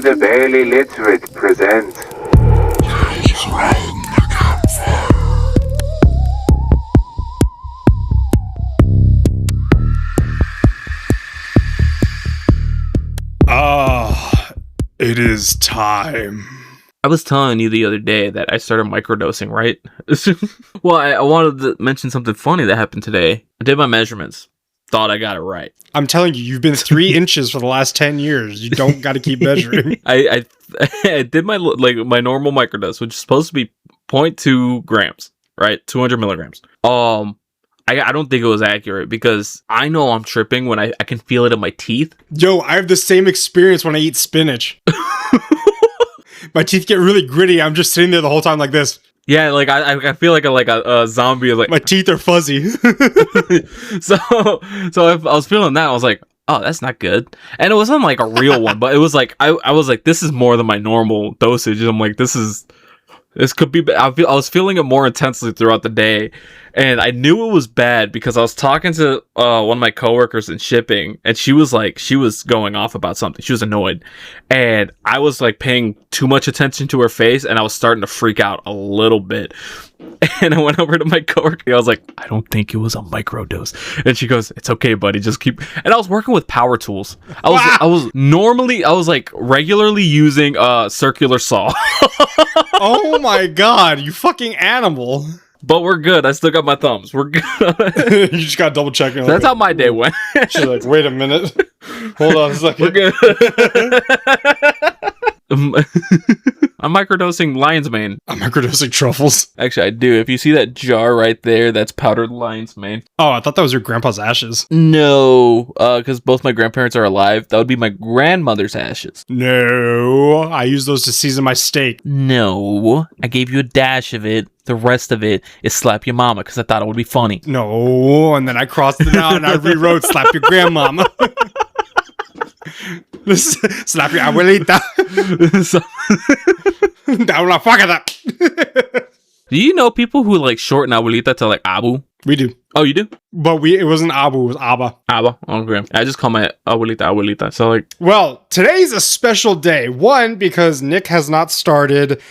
the Barely Literate present Tales Around the Campfire. It is time. I was telling you the other day that I started microdosing, right? Well, I wanted to mention something funny that happened today. I did my measurements. Thought I got it right. I'm telling you, you've been 3 inches for the last 10 years. You don't got to keep measuring. I did my normal microdose, which is supposed to be 0.2 grams, right? 200 milligrams. I don't think it was accurate because I know I'm tripping when I can feel it in my teeth. Yo, I have the same experience when I eat spinach. My teeth get really gritty. I'm just sitting there the whole time like this. Yeah, like I feel like a zombie. Like my teeth are fuzzy. so I was feeling that. I was like, oh, that's not good. And it wasn't like a real one, but it was like I was like, this is more than my normal dosage. And I'm like, this could be. I was feeling it more intensely throughout the day, and I knew it was bad because I was talking to one of my coworkers in shipping, and she was going off about something. She was annoyed, and I was like paying too much attention to her face, and I was starting to freak out a little bit. And I went over to my coworker. I was like, I don't think it was a microdose. And she goes, it's okay, buddy. Just keep. And I was working with power tools. I was like regularly using a circular saw. Oh my god, you fucking animal. But we're good. I still got my thumbs. We're good. You just gotta double check. So that's how my day went. She's like, wait a minute. Hold on a second. We're good. I'm microdosing lion's mane. I'm microdosing truffles. Actually, I do. If you see that jar right there, that's powdered lion's mane. Oh, I thought that was your grandpa's ashes. No, because both my grandparents are alive. That would be my grandmother's ashes. No, I use those to season my steak. No, I gave you a dash of it. The rest of it is slap your mama because I thought it would be funny. No, and then I crossed it out and I rewrote slap your grandmama. Slap your abuelita. Down la fuck that. Do you know people who like shorten abuelita to like abu? We do. Oh, you do? But it wasn't abu, it was abba. Abba. Okay. I just call my abuelita. So like. Well, today's a special day. One, because Nick has not started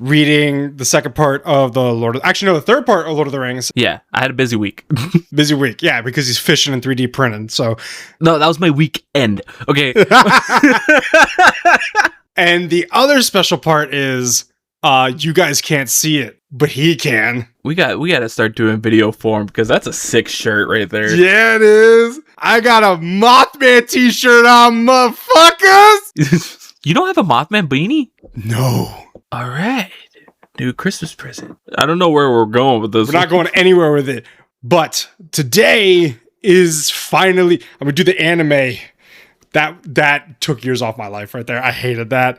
reading the second part of the third part of Lord of the Rings. Yeah, I had a busy week. Busy week, yeah, because he's fishing and 3D printing, so. No, that was my weekend. Okay. And the other special part is, you guys can't see it, but he can. We got to start doing video form because that's a sick shirt right there. Yeah, it is. I got a Mothman t-shirt on, motherfuckers. You don't have a Mothman beanie? No. All right. New Christmas present. I don't know where we're going with this. We're not going anywhere with it. But today is finally, I'm going to do the anime. That took years off my life right there. I hated that.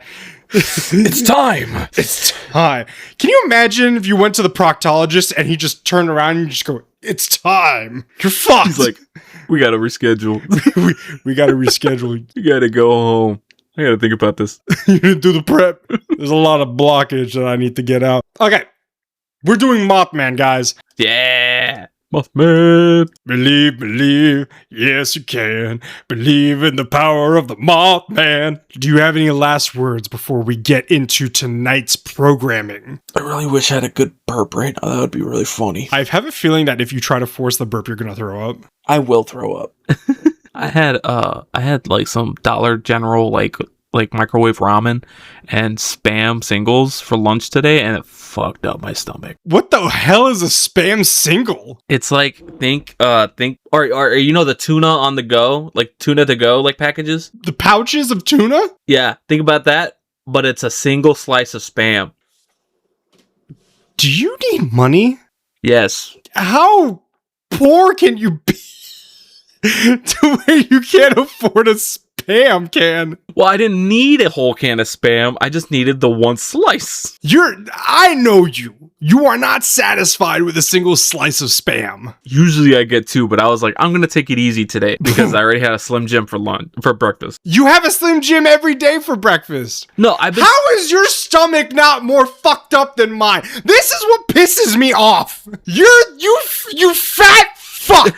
It's time. It's time. Can you imagine if you went to the proctologist and he just turned around and you just go, it's time. You're fucked. He's like, we got to reschedule. we got to reschedule. You got to go home. I gotta think about this. You didn't do the prep. There's a lot of blockage that I need to get out. Okay. We're doing Mothman, guys. Yeah. Mothman. Believe. Yes, you can. Believe in the power of the Mothman. Do you have any last words before we get into tonight's programming? I really wish I had a good burp right now. That would be really funny. I have a feeling that if you try to force the burp, you're going to throw up. I will throw up. I had like some Dollar General like microwave ramen and Spam singles for lunch today, and it fucked up my stomach. What the hell is a Spam single? It's like think or you know the tuna on the go, like tuna to go like packages? The pouches of tuna? Yeah, think about that, but it's a single slice of Spam. Do you need money? Yes. How poor can you be? To where you can't afford a Spam can. Well, I didn't need a whole can of Spam. I just needed the one slice. I know you. You are not satisfied with a single slice of Spam. Usually I get 2, but I was like, I'm going to take it easy today because I already had a Slim Jim for breakfast. You have a Slim Jim every day for breakfast. No, How is your stomach not more fucked up than mine? This is what pisses me off. You fat fuck.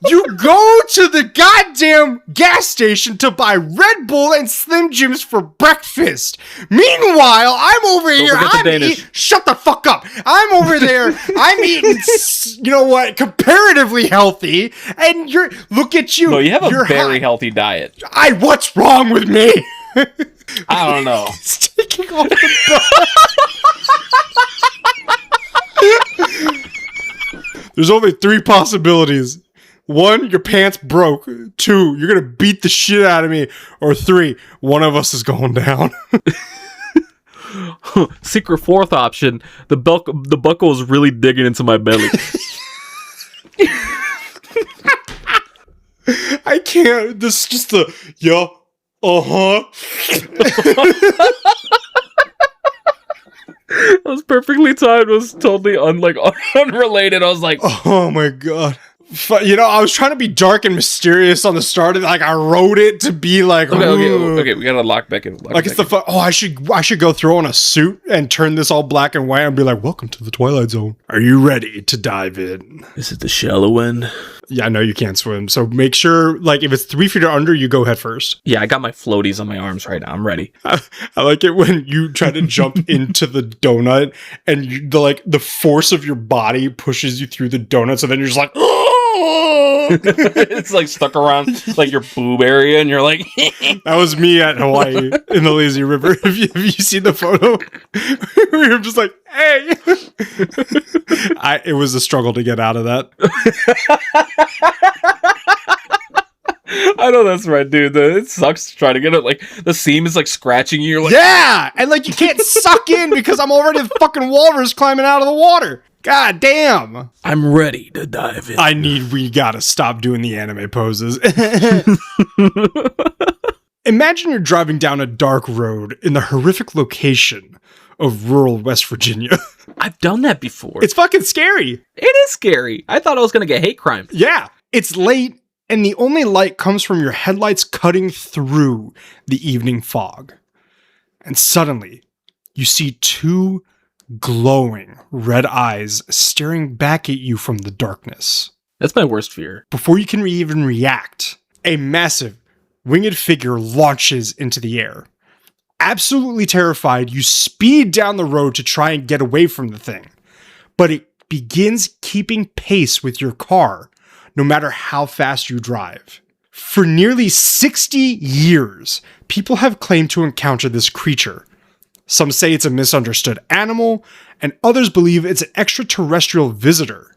You go to the goddamn gas station to buy Red Bull and Slim Jims for breakfast. Meanwhile, I'm over here. Shut the fuck up. I'm over there. I'm eating, you know what, comparatively healthy. And look at you. No, you have a very high. healthy diet. What's wrong with me? I don't know. He's taking off the There's only 3 possibilities. 1, your pants broke. 2, you're gonna beat the shit out of me. Or 3, one of us is going down. Secret 4th option, the buckle is really digging into my belly. I can't. This is just the It was perfectly timed. It was totally unrelated. I was like, oh my god. You know, I was trying to be dark and mysterious on the start of it. Like, I wrote it to be like, okay, we gotta lock back in. I should go throw on a suit and turn this all black and white and be like, welcome to the Twilight Zone. Are you ready to dive in? Is it the shallow end? Yeah, I know you can't swim. So make sure, like, if it's 3 feet or under, you go head first. Yeah, I got my floaties on my arms right now. I'm ready. I like it when you try to jump into the donut and the force of your body pushes you through the donut. So then you're just like, it's like stuck around like your boob area, and you're like, that was me at Hawaii in the lazy river. Have you seen the photo? We're just like, hey. It was a struggle to get out of that. I know that's right, dude. It sucks to try to get it. Like, the seam is like scratching you. You're like, yeah, and like you can't suck in because I'm already the fucking walrus climbing out of the water. God damn. I'm ready to dive in. We gotta stop doing the anime poses. Imagine you're driving down a dark road in the horrific location of rural West Virginia. I've done that before. It's fucking scary. It is scary. I thought I was gonna get hate crime. Yeah. It's late, and the only light comes from your headlights cutting through the evening fog. And suddenly, you see 2 glowing red eyes staring back at you from the darkness. That's my worst fear. Before you can even react, a massive winged figure launches into the air. Absolutely terrified, you speed down the road to try and get away from the thing. But it begins keeping pace with your car, no matter how fast you drive. For nearly 60 years, people have claimed to encounter this creature. Some say it's a misunderstood animal, and others believe it's an extraterrestrial visitor.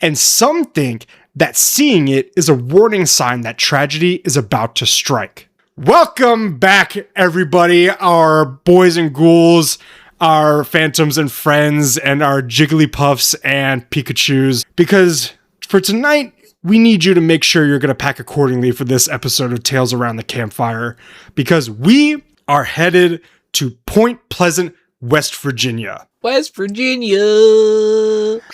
And some think that seeing it is a warning sign that tragedy is about to strike. Welcome back, everybody, our boys and ghouls, our phantoms and friends, and our Jigglypuffs and Pikachus, because for tonight, we need you to make sure you're going to pack accordingly for this episode of Tales Around the Campfire, because we are headed to Point Pleasant, West Virginia. West Virginia.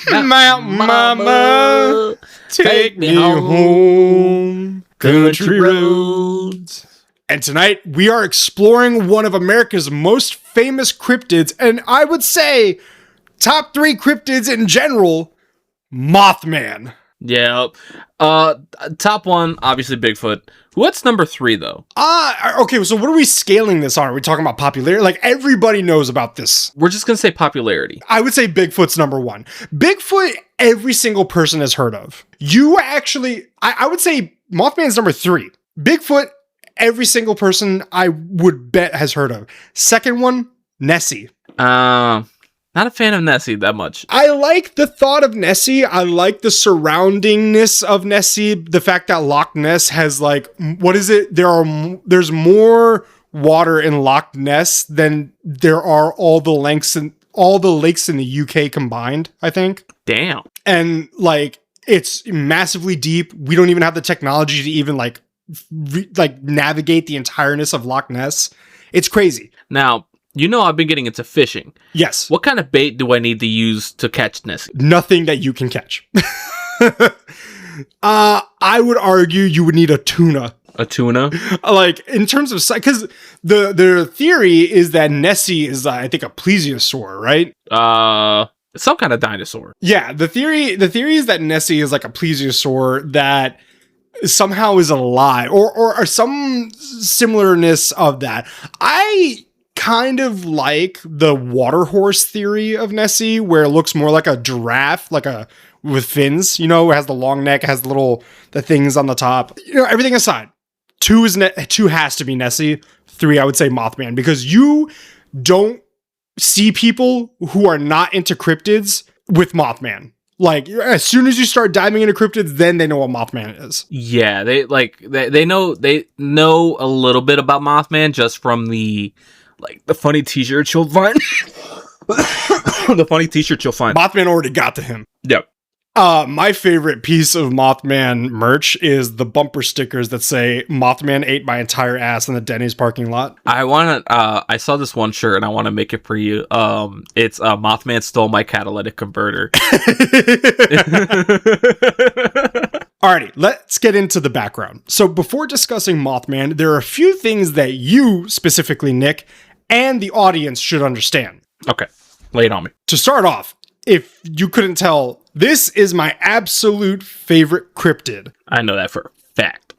Mount Mama, take me home. Country roads. And tonight, we are exploring one of America's most famous cryptids, and I would say top 3 cryptids in general, Mothman. Yeah. Top 1, obviously Bigfoot. What's number 3 though? Okay, so what are we scaling this on? Are we talking about popularity? Like, everybody knows about this. We're just gonna say popularity. I would say Bigfoot's number 1. Bigfoot, every single person has heard of. You actually, I would say Mothman's number 3. Bigfoot, every single person I would bet has heard of. Second one, Nessie. Not a fan of Nessie that much. I like the thought of Nessie. I like the surroundingness of Nessie. The fact that Loch Ness has, like, what is it? There's more water in Loch Ness than there are all the lakes in the UK combined, I think. Damn. And like, it's massively deep. We don't even have the technology to even like navigate the entireness of Loch Ness. It's crazy. Now, you know I've been getting into fishing. Yes. What kind of bait do I need to use to catch Nessie? Nothing that you can catch. I would argue you would need a tuna. A tuna? Like, in terms of size, because the theory is that Nessie is, I think, a plesiosaur, right? Some kind of dinosaur. Yeah, the theory is that Nessie is like a plesiosaur that somehow is alive, or some similarness of that. I kind of like the water horse theory of Nessie, where it looks more like a giraffe, with fins, it has the long neck, has the things on the top. Everything aside, 2 has to be Nessie. 3, I would say Mothman, because you don't see people who are not into cryptids with Mothman. Like, as soon as you start diving into cryptids, then they know what Mothman is. Yeah, they know a little bit about Mothman just from the funny t-shirts you'll find. The funny t-shirts you'll find. Mothman already got to him. Yep. My favorite piece of Mothman merch is the bumper stickers that say "Mothman ate my entire ass in the Denny's parking lot." I saw this one shirt and I want to make it for you. It's Mothman stole my catalytic converter. Alrighty, let's get into the background. So before discussing Mothman, there are a few things that you, specifically Nick, and the audience should understand. Okay, lay it on me. To start off, if you couldn't tell, this is my absolute favorite cryptid. I know that for a fact.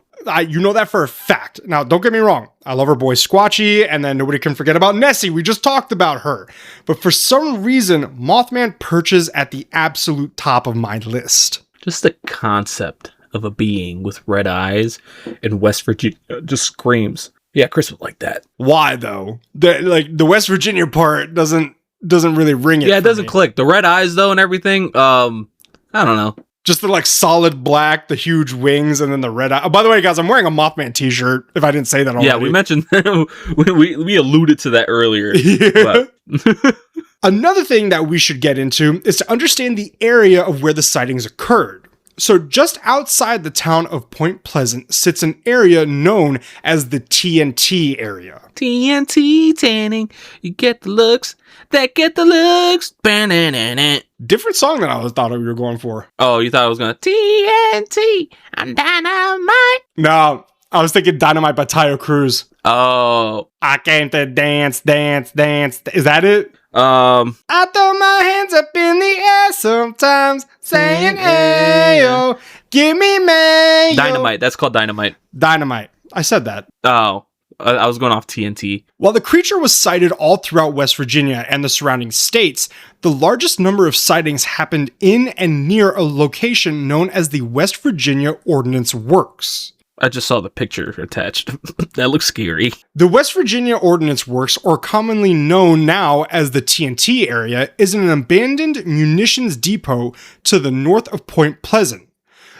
You know that for a fact. Now, don't get me wrong. I love our boy Squatchy, and then nobody can forget about Nessie. We just talked about her. But for some reason, Mothman perches at the absolute top of my list. Just the concept of a being with red eyes in West Virginia just screams. Yeah, Chris would like that. Why, though? The West Virginia part doesn't really ring it. Yeah, it doesn't click. The red eyes, though, and everything, I don't know. Just the solid black, the huge wings, and then the red eye. Oh, by the way, guys, I'm wearing a Mothman t-shirt, if I didn't say that already. Yeah, we mentioned, we alluded to that earlier. Yeah. Another thing that we should get into is to understand the area of where the sightings occurred. So just outside the town of Point Pleasant sits an area known as the TNT area. TNT tanning, you get the looks, that get the looks. Different song than I thought we were going for. Oh, you thought I was going to TNT, I'm dynamite. No, I was thinking Dynamite by Tayo Cruz. Oh. I came to dance, dance, dance. Is that it? I throw my hands up in the air sometimes, saying, "Ayo, give me mayo." Dynamite. That's called Dynamite. Dynamite. I said that. Oh, I was going off TNT. While the creature was sighted all throughout West Virginia and the surrounding states, the largest number of sightings happened in and near a location known as the West Virginia Ordnance Works. I just saw the picture attached. That looks scary. The West Virginia Ordnance Works, or commonly known now as the TNT area, is an abandoned munitions depot to the north of Point Pleasant.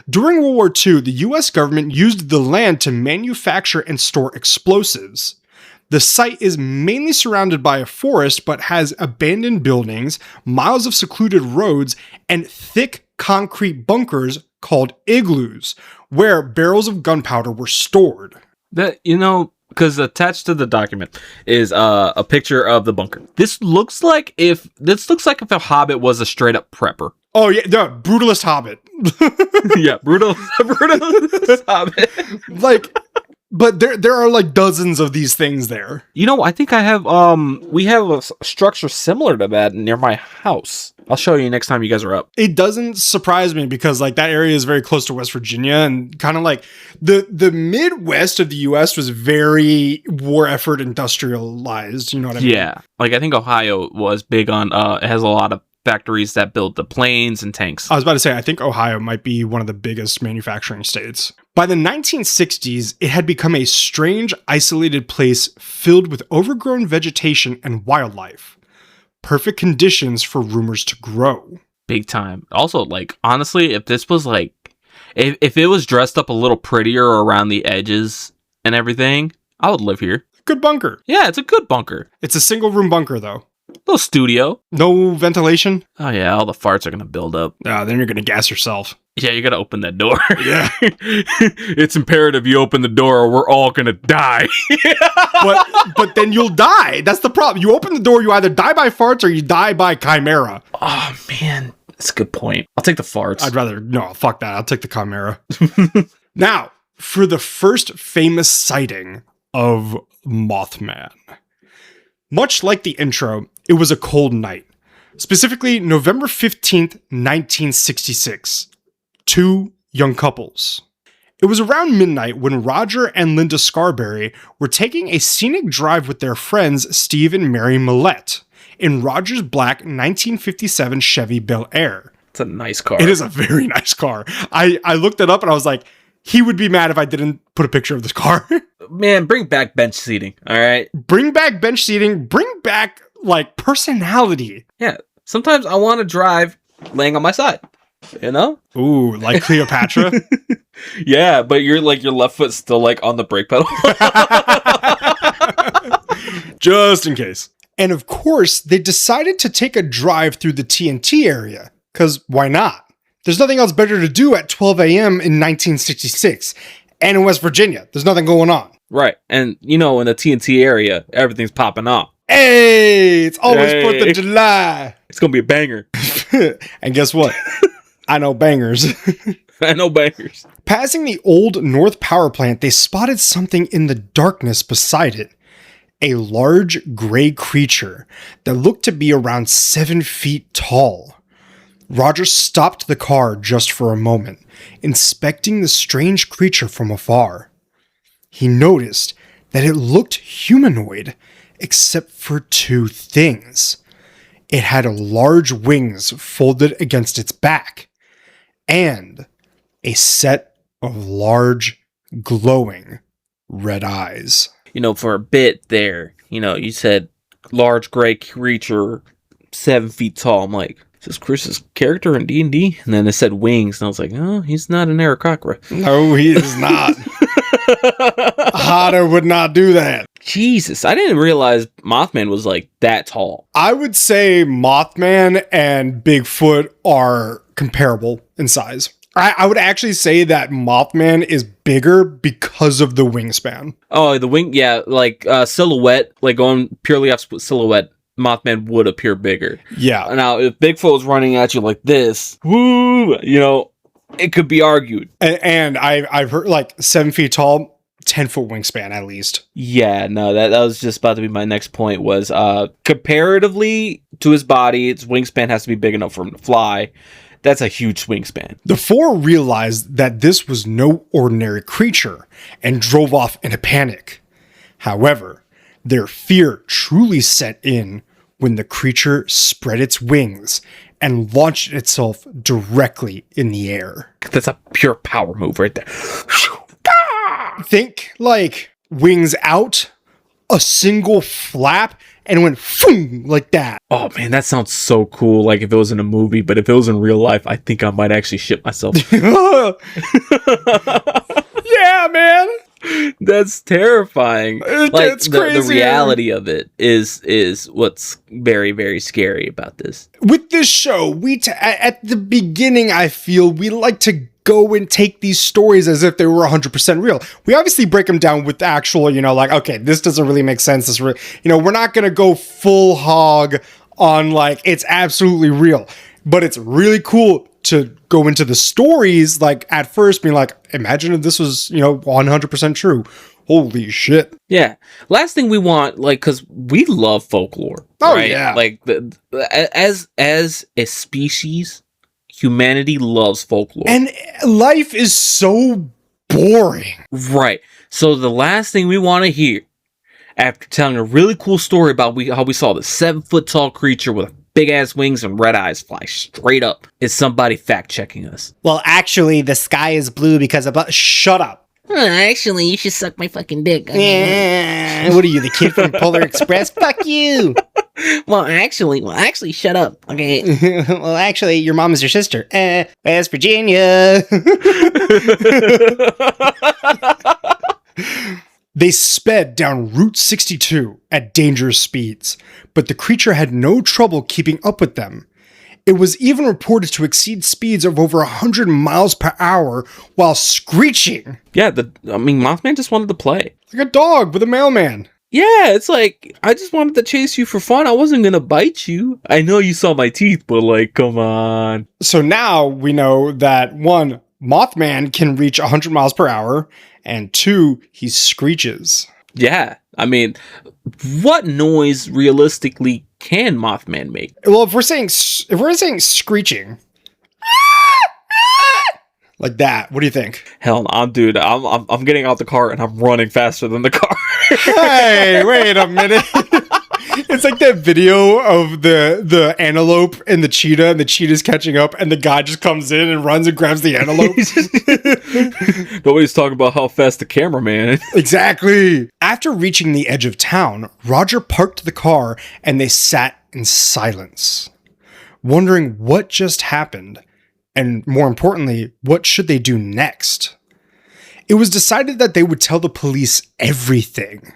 During World War II, the US government used the land to manufacture and store explosives. The site is mainly surrounded by a forest, but has abandoned buildings, miles of secluded roads, and thick concrete bunkers called igloos, where barrels of gunpowder were stored. That, because attached to the document is a picture of the bunker. This looks like if a Hobbit was a straight up prepper. Oh yeah, the brutalist Hobbit. Yeah, brutalist Hobbit. But there are dozens of these things there. I think I have we have a structure similar to that near my house. I'll show you next time you guys are up. It doesn't surprise me because that area is very close to West Virginia, and kind of the Midwest of the US was very war effort industrialized, you know what I mean? Yeah. I think Ohio was big on it has a lot of factories that build the planes and tanks. I was about to say, I think Ohio might be one of the biggest manufacturing states. By the 1960s, it had become a strange, isolated place filled with overgrown vegetation and wildlife. Perfect conditions for rumors to grow. Big time. Also, honestly, if this was if it was dressed up a little prettier around the edges and everything, I would live here. Good bunker. Yeah, it's a good bunker. It's a single room bunker, though. Little studio. No ventilation. Oh yeah, all the farts are gonna build up. Then you're gonna gas yourself. Yeah, you gotta open that door. Yeah. It's imperative you open the door or we're all gonna die. but then you'll die. That's the problem. You open the door, you either die by farts or you die by chimera. Oh man, that's a good point. I'll take the farts. Fuck that. I'll take the chimera. Now, for the first famous sighting of Mothman. Much like the intro, it was a cold night. Specifically, November 15th, 1966. Two young couples. It was around midnight when Roger and Linda Scarberry were taking a scenic drive with their friends Steve and Mary Millette in Roger's black 1957 Chevy Bel Air. It's a nice car. It is a very nice car. I looked it up and I was like, he would be mad if I didn't put a picture of this car. Man, bring back bench seating, all right? Bring back bench seating. Bring back, like, personality. Yeah, sometimes I want to drive laying on my side, you know? Ooh, like Cleopatra? Yeah, but your left foot's still, like, on the brake pedal. Just in case. And of course, they decided to take a drive through the TNT area. Because why not? There's nothing else better to do at 12 a.m. in 1966. And in West Virginia, there's nothing going on. Right. And, you know, in the TNT area, everything's popping off. Hey, it's always 4th of July. It's going to be a banger. And guess what? I know bangers. I know bangers. Passing the old North Power Plant, they spotted something in the darkness beside it. A large gray creature that looked to be around 7 feet tall. Roger stopped the car just for a moment, inspecting the strange creature from afar. He noticed that it looked humanoid, except for two things. It had large wings folded against its back, and a set of large, glowing red eyes. You know, for a bit there, you know, you said large gray creature, 7 feet tall. I'm like, is this Chris's character in D&D? And then it said wings, and I was like, oh, he's not an Aarakocra. No, he is not. Hodder would not do that. Jesus, I didn't realize Mothman was like that tall. I would say Mothman and Bigfoot are comparable in size. I would actually say that Mothman is bigger because of the wingspan. Oh, the wing, yeah, like silhouette, like going purely off silhouette, Mothman would appear bigger. Yeah. Now, if Bigfoot was running at you like this, woo, you know, it could be argued. And I've heard like 7 feet tall, 10-foot wingspan at least. Yeah, no, that was just about to be my next point was comparatively to his body, its wingspan has to be big enough for him to fly. That's a huge wingspan. The four realized that this was no ordinary creature and drove off in a panic. However, their fear truly set in when the creature spread its wings and launched itself directly in the air. That's a pure power move right there. Think like wings out, a single flap, and it went boom like that. Oh man, that sounds so cool. Like if it was in a movie, but if it was in real life, I think I might actually shit myself. Yeah, man. That's terrifying. Like It's crazy. The reality of it is what's very, very scary about this. With this show, at the beginning, I feel we like to go and take these stories as if they were 100% real. We obviously break them down with actual, like, okay, this doesn't really make sense. We're not going to go full hog on like, it's absolutely real, but it's really cool to go into the stories, like at first being like, imagine if this was, 100% true. Holy shit. Yeah. Last thing we want, like, because we love folklore. Oh, right? yeah. Like, as a species, humanity loves folklore. And life is so boring. Right. So the last thing we want to hear, after telling a really cool story about how we saw the 7 foot tall creature with big ass wings and red eyes fly straight up, is somebody fact checking us. Well, actually, the sky is blue because of... Shut up. Actually, you should suck my fucking dick. What are you, the kid from Polar Express? Fuck you! Well, actually, shut up. Okay. Well, actually, your mom is your sister. West Virginia. They sped down Route 62 at dangerous speeds, but the creature had no trouble keeping up with them. It was even reported to exceed speeds of over 100 miles per hour while screeching. Yeah, Mothman just wanted to play. Like a dog with a mailman. Yeah, it's like, I just wanted to chase you for fun. I wasn't going to bite you. I know you saw my teeth, but like, come on. So now we know that 1, Mothman can reach 100 miles per hour, and 2, he screeches. Yeah, I mean, what noise realistically can Mothman make? Well, if we're saying screeching, like that, what do you think? Hell, dude, I'm getting out the car and I'm running faster than the car. Hey, wait a minute. It's like that video of the antelope and the cheetah's catching up, and the guy just comes in and runs and grabs the antelope. Nobody's talking about how fast the cameraman. Exactly. After reaching the edge of town, Roger parked the car and they sat in silence, wondering what just happened, and more importantly, what should they do next? It was decided that they would tell the police everything.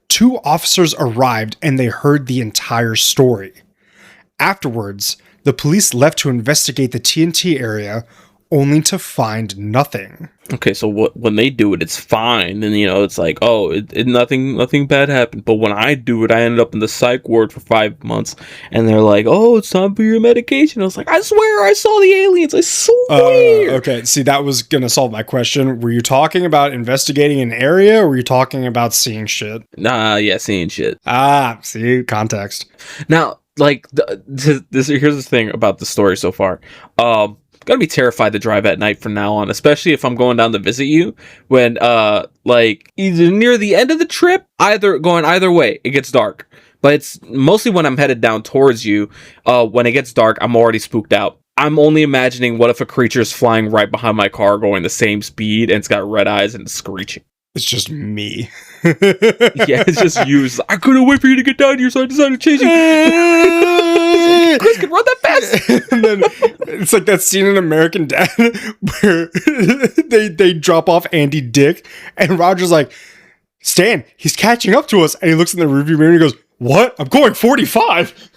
2 officers arrived and they heard the entire story. Afterwards, the police left to investigate the TNT area, only to find nothing. Okay, so when they do it, it's fine, and it's like, oh, nothing bad happened. But when I do it, I ended up in the psych ward for 5 months, and they're like, oh, it's time for your medication. I was like, I swear, I saw the aliens. I swear. Okay, see, that was gonna solve my question. Were you talking about investigating an area, or were you talking about seeing shit? Nah, yeah, seeing shit. See, context. Now, like, here's the thing about the story so far. Gonna be terrified to drive at night from now on, especially if I'm going down to visit you when like either near the end of the trip, either way, it gets dark. But it's mostly when I'm headed down towards you, when it gets dark, I'm already spooked out. I'm only imagining what if a creature's flying right behind my car going the same speed and it's got red eyes and it's screeching. It's just me. Yeah, it's just you. It's like, I couldn't wait for you to get down here, so I decided to chase you. Chris can run that fast. And then it's like that scene in American Dad where they drop off Andy Dick, and Roger's like, Stan, he's catching up to us. And he looks in the rearview mirror and he goes, what? I'm going 45.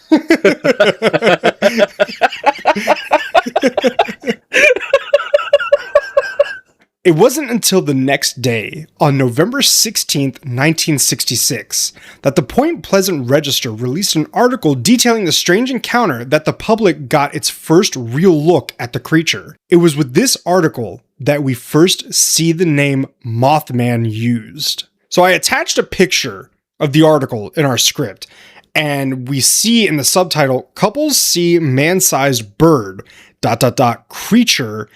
It wasn't until the next day, on November 16th, 1966, that the Point Pleasant Register released an article detailing the strange encounter that the public got its first real look at the creature. It was with this article that we first see the name Mothman used. So I attached a picture of the article in our script, and we see in the subtitle, couples see man-sized bird, ... creature ...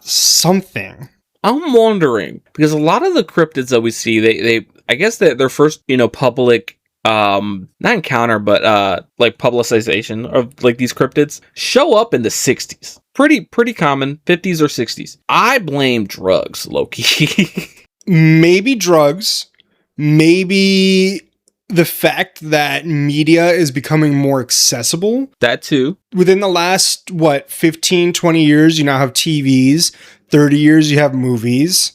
something. I'm wondering, because a lot of the cryptids that we see, they I guess that their first, public, not encounter, but like publicization of like these cryptids show up in the 60s. Pretty common, 50s or 60s. I blame drugs, low-key. Maybe drugs, maybe the fact that media is becoming more accessible. That too. Within the last, 15, 20 years, you now have TVs. 30 years, you have movies.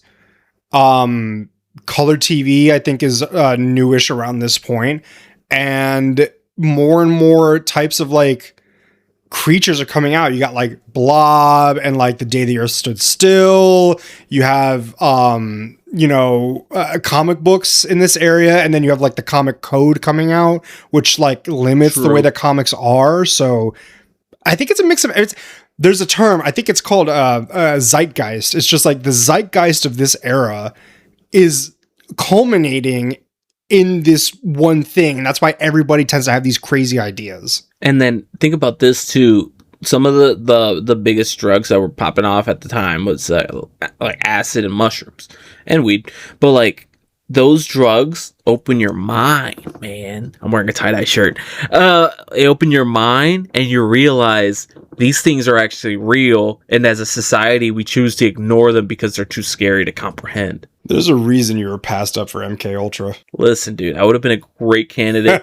Color TV, I think, is newish around this point. And more types of, like, creatures are coming out. You got, like, Blob and, like, The Day the Earth Stood Still. You have, comic books in this area, and then you have like the comic code coming out, which like limits the way that comics are. So I think it's a mix of there's a term, I think it's called zeitgeist. It's just like the zeitgeist of this era is culminating in this one thing, and that's why everybody tends to have these crazy ideas. And then think about this too. Some of the biggest drugs that were popping off at the time was like acid and mushrooms and weed. But like those drugs open your mind, man. I'm wearing a tie-dye shirt. They open your mind and you realize these things are actually real. And as a society, we choose to ignore them because they're too scary to comprehend. There's a reason you were passed up for MK Ultra. Listen, dude, I would have been a great candidate.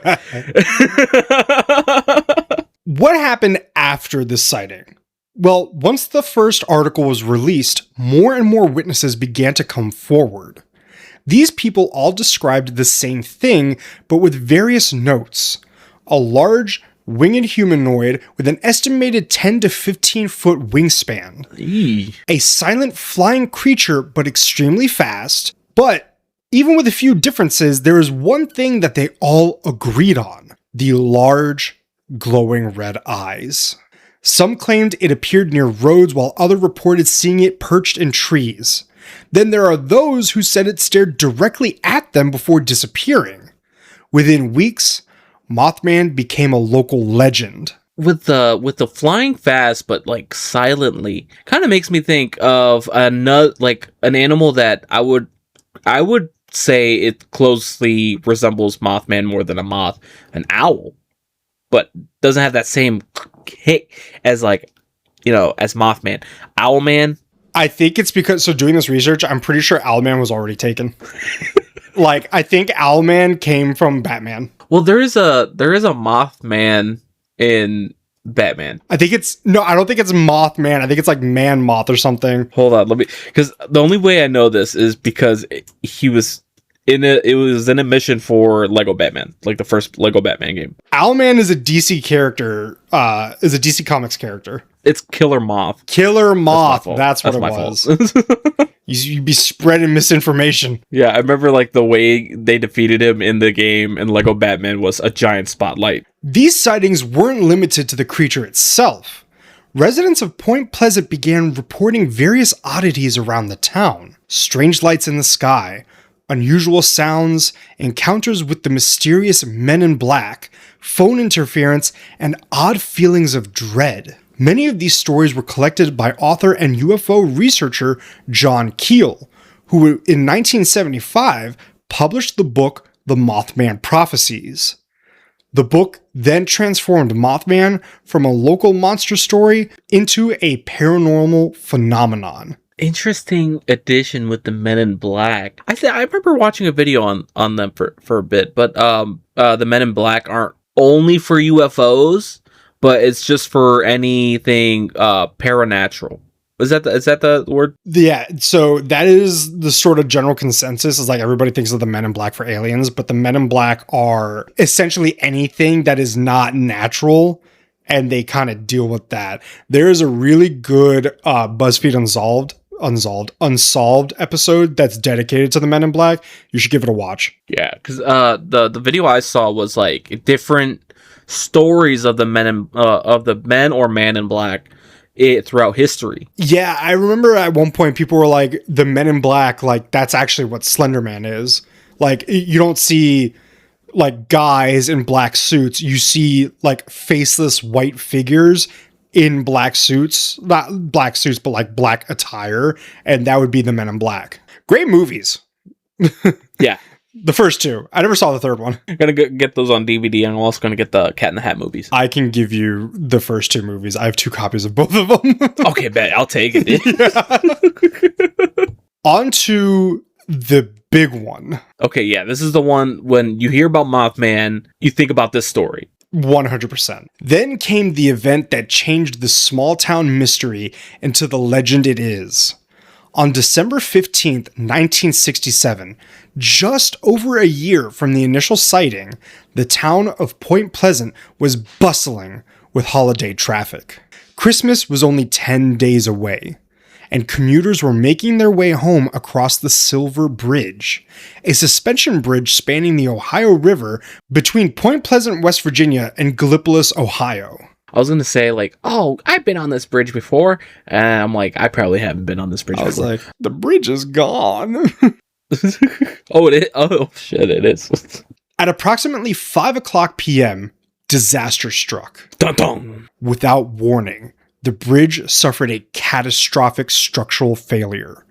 What happened after this sighting? Well, once the first article was released, more and more witnesses began to come forward. These people all described the same thing, but with various notes. A large, winged humanoid with an estimated 10 to 15 foot wingspan. Eee. A silent flying creature, but extremely fast. But even with a few differences, there is one thing that they all agreed on. The large, glowing red eyes. Some claimed it appeared near roads, while others reported seeing it perched in trees. Then there are those who said it stared directly at them before disappearing. Within weeks, Mothman became a local legend. With the flying fast but like silently, kind of makes me think of another, like an animal that I would say it closely resembles Mothman more than a moth, an owl, but doesn't have that same kick as like, as Mothman. Owlman. I think it's because, so doing this research, I'm pretty sure Owlman was already taken. Like, I think Owlman came from Batman. Well, there is a Mothman in Batman. I think I don't think it's Mothman. I think it's like Man Moth or something. Hold on, because the only way I know this is because he was it was in a mission for Lego Batman, like the first Lego Batman game. Owlman is a DC character, is a DC Comics character. It's Killer Moth. Killer Moth, that's what it my was. fault. You'd be spreading misinformation. Yeah, I remember like the way they defeated him in the game in Lego Batman was a giant spotlight. These sightings weren't limited to the creature itself. Residents of Point Pleasant began reporting various oddities around the town. Strange lights in the sky, unusual sounds, encounters with the mysterious men in black, phone interference, and odd feelings of dread. Many of these stories were collected by author and UFO researcher John Keel, who in 1975 published the book The Mothman Prophecies. The book then transformed Mothman from a local monster story into a paranormal phenomenon. Interesting addition with the Men in Black. I remember watching a video on them for a bit, but the Men in Black aren't only for UFOs, but it's just for anything paranatural. Is that the word? Yeah, so that is the sort of general consensus, is like everybody thinks of the Men in Black for aliens, but the Men in Black are essentially anything that is not natural, and they kind of deal with that. There is a really good BuzzFeed Unsolved episode that's dedicated to the Men in Black. You should give it a watch. Yeah, because the video I saw was like different stories of the men or Man in Black throughout history. Yeah, I remember at one point people were like, the Men in Black, like that's actually what Slender Man is. Like you don't see like guys in black suits, you see like faceless white figures in black suits, not black suits, but like black attire, and that would be the Men in Black. Great movies. Yeah. The first two. I never saw the third one. I'm gonna get those on DVD, and I'm also gonna get the Cat in the Hat movies. I can give you the first two movies. I have 2 copies of both of them. Okay, bet. I'll take it. Yeah. On to the big one. Okay, yeah, this is the one when you hear about Mothman, you think about this story. 100%. Then came the event that changed the small town mystery into the legend it is. On December 15th, 1967, just over a year from the initial sighting, the town of Point Pleasant was bustling with holiday traffic. Christmas was only 10 days away, and commuters were making their way home across the Silver Bridge, a suspension bridge spanning the Ohio River between Point Pleasant, West Virginia, and Gallipolis, Ohio. I was going to say, like, oh, I've been on this bridge before. And I'm like, I probably haven't been on this bridge before. I was like, the bridge is gone. Oh, it is? Oh, shit, it is. At approximately 5 o'clock p.m., disaster struck. Dun dun! Without warning, the bridge suffered a catastrophic structural failure.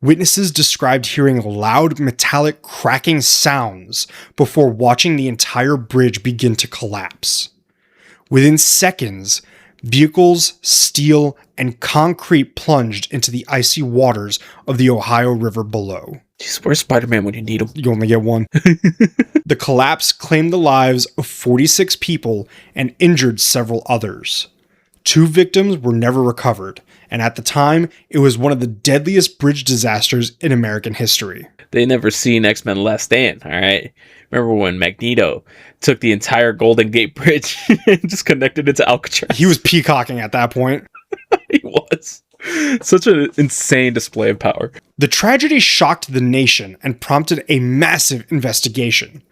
Witnesses described hearing loud metallic cracking sounds before watching the entire bridge begin to collapse. Within seconds, vehicles, steel, and concrete plunged into the icy waters of the Ohio River below. Jeez, where's Spider-Man when you need him? You only get one. The collapse claimed the lives of 46 people and injured several others. 2 victims were never recovered, and at the time, it was one of the deadliest bridge disasters in American history. They never seen X-Men Last Stand, alright? Remember when Magneto took the entire Golden Gate Bridge and just connected it to Alcatraz? He was peacocking at that point. He was. Such an insane display of power. The tragedy shocked the nation and prompted a massive investigation.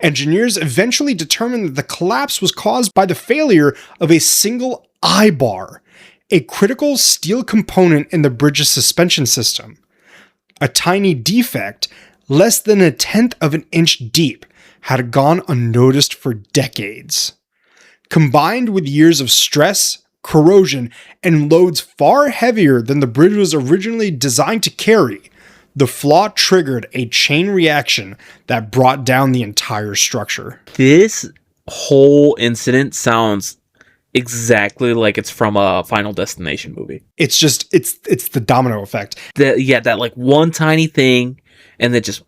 Engineers eventually determined that the collapse was caused by the failure of a single eye bar, a critical steel component in the bridge's suspension system. A tiny defect, less than 1/10 of an inch deep, had gone unnoticed for decades. Combined with years of stress, corrosion, and loads far heavier than the bridge was originally designed to carry, the flaw triggered a chain reaction that brought down the entire structure. This whole incident sounds exactly like it's from a Final Destination movie. It's just, it's the domino effect. That like one tiny thing, and then just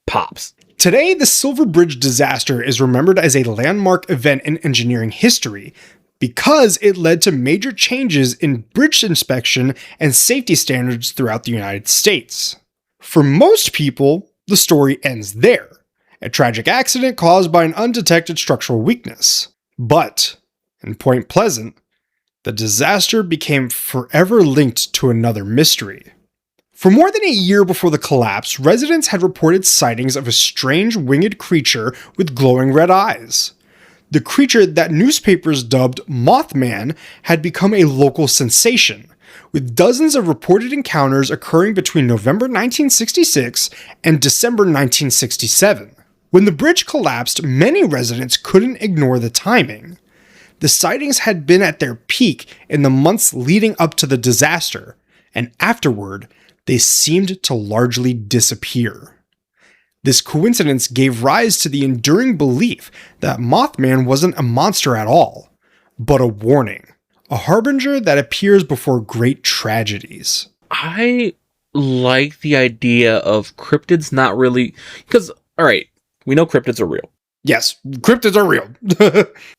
pops. Today, the Silver Bridge disaster is remembered as a landmark event in engineering history because it led to major changes in bridge inspection and safety standards throughout the United States. For most people, the story ends there, a tragic accident caused by an undetected structural weakness. But, in Point Pleasant, the disaster became forever linked to another mystery. For more than a year before the collapse, residents had reported sightings of a strange winged creature with glowing red eyes. The creature that newspapers dubbed Mothman had become a local sensation, with dozens of reported encounters occurring between November 1966 and December 1967. When the bridge collapsed, many residents couldn't ignore the timing. The sightings had been at their peak in the months leading up to the disaster, and afterward, they seemed to largely disappear. This coincidence gave rise to the enduring belief that Mothman wasn't a monster at all, but a warning, a harbinger that appears before great tragedies. I like the idea of cryptids not really, because, all right, we know cryptids are real. Yes, cryptids are real.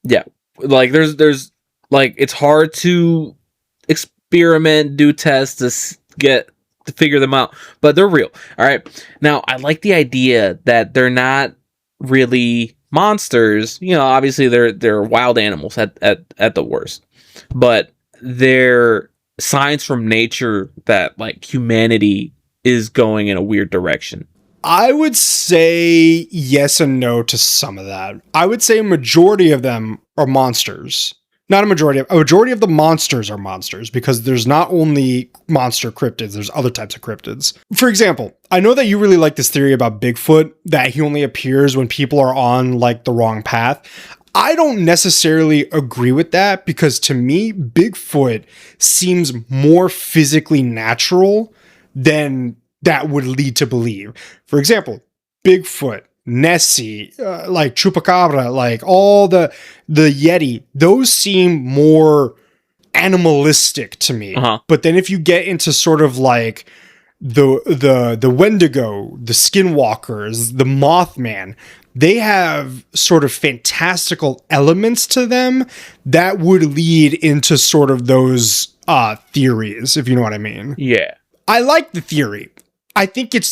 Yeah, like there's like it's hard to experiment, do tests to figure them out, but they're real. All right. Now, I like the idea that they're not really monsters. You know, obviously they're wild animals at the worst, but they're signs from nature that like humanity is going in a weird direction. I would say yes and no to some of that. I would say a majority of them are monsters. Not a majority of the monsters are monsters, because there's not only monster cryptids, there's other types of cryptids. For example, I know that you really like this theory about Bigfoot, that he only appears when people are on like the wrong path. I don't necessarily agree with that, because to me, Bigfoot seems more physically natural than that would lead to believe. For example, Bigfoot, Nessie, like Chupacabra, like all the Yeti, those seem more animalistic to me. Uh-huh. But then if you get into sort of like the Wendigo, the Skinwalkers, the Mothman, they have sort of fantastical elements to them that would lead into sort of those theories, if you know what I mean. Yeah. I like the theory. I think it's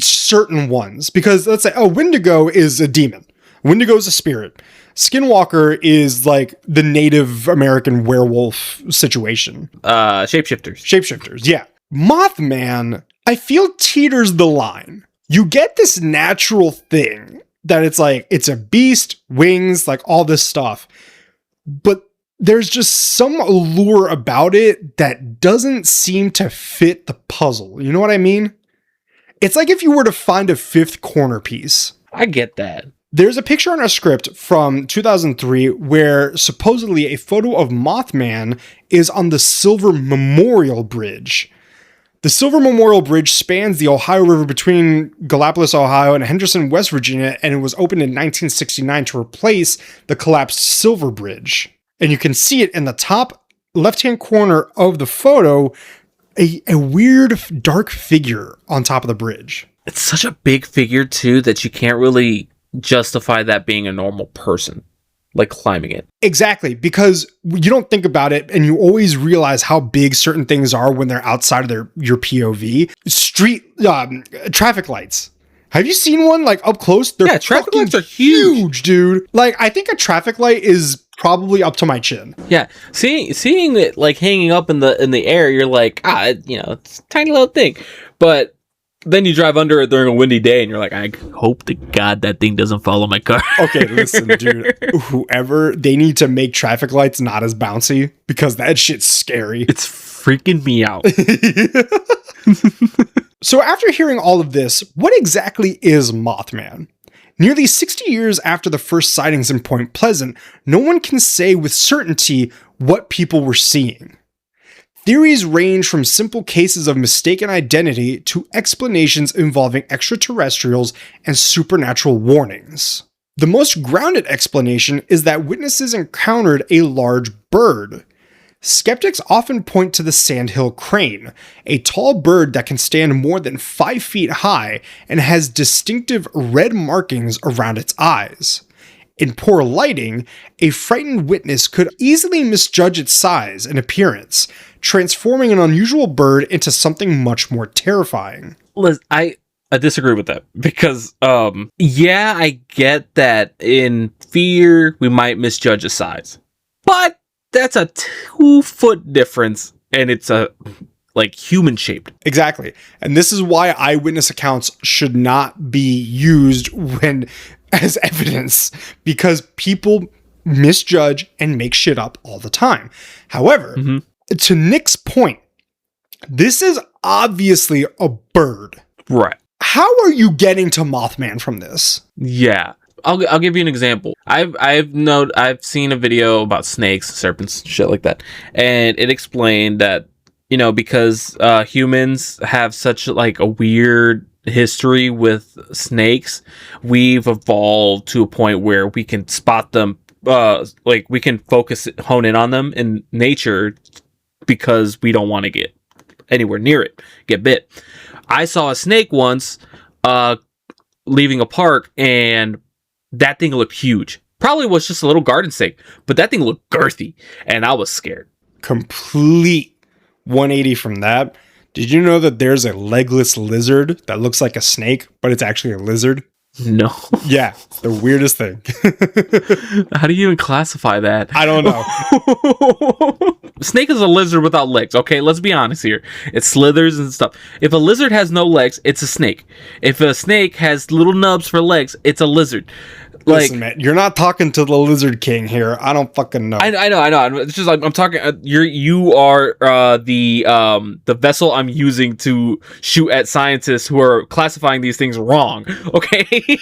certain ones, because let's say, Wendigo is a demon. Wendigo is a spirit. Skinwalker is like the Native American werewolf situation. Shapeshifters, yeah. Mothman, I feel teeters the line. You get this natural thing that it's like, it's a beast, wings, like all this stuff. But there's just some allure about it that doesn't seem to fit the puzzle. You know what I mean? It's like if you were to find a fifth corner piece. I get that. There's a picture on our script from 2003 where supposedly a photo of Mothman is on the Silver Memorial Bridge. The Silver Memorial Bridge spans the Ohio River between Gallipolis, Ohio and Henderson, West Virginia, and it was opened in 1969 to replace the collapsed Silver Bridge. And you can see it in the top left-hand corner of the photo, a weird dark figure on top of the bridge. It's such a big figure too that you can't really justify that being a normal person, like climbing it. Exactly, because you don't think about it, and you always realize how big certain things are when they're outside of your POV. Traffic lights. Have you seen one like up close? Yeah, traffic lights are huge, dude. Like, I think a traffic light is probably up to my chin. Yeah, seeing it like hanging up in the air, you're like, it's a tiny little thing. But then you drive under it during a windy day, and you're like, I hope to God that thing doesn't follow my car. Okay, listen, dude. They need to make traffic lights not as bouncy, because that shit's scary. It's freaking me out. So after hearing all of this, what exactly is Mothman? Nearly 60 years after the first sightings in Point Pleasant, no one can say with certainty what people were seeing. Theories range from simple cases of mistaken identity to explanations involving extraterrestrials and supernatural warnings. The most grounded explanation is that witnesses encountered a large bird. Skeptics often point to the sandhill crane, a tall bird that can stand more than 5 feet high and has distinctive red markings around its eyes. In poor lighting, a frightened witness could easily misjudge its size and appearance, transforming an unusual bird into something much more terrifying. Liz, I disagree with that because, yeah, I get that in fear we might misjudge a size, but that's a 2-foot difference, and it's human shaped. Exactly. And this is why eyewitness accounts should not be used as evidence, because people misjudge and make shit up all the time. However, to Nick's point, this is obviously a bird. Right. How are you getting to Mothman from this? Yeah. I'll give you an example. I've seen a video about snakes, serpents, shit like that, and it explained that, because humans have such a weird history with snakes, we've evolved to a point where we can spot them, we can hone in on them in nature because we don't want to get anywhere near it, get bit. I saw a snake once leaving a park, and that thing looked huge. Probably was just a little garden snake, but that thing looked girthy, and I was scared. Complete 180 from that. Did you know that there's a legless lizard that looks like a snake, but it's actually a lizard? No. Yeah, the weirdest thing. How do you even classify that? I don't know. Snake is a lizard without legs. Okay, let's be honest here. It slithers and stuff. If a lizard has no legs, it's a snake. If a snake has little nubs for legs, it's a lizard. Listen, man, you're not talking to the Lizard King here. I don't fucking know. I know. It's just I'm talking. You are the vessel I'm using to shoot at scientists who are classifying these things wrong. Okay.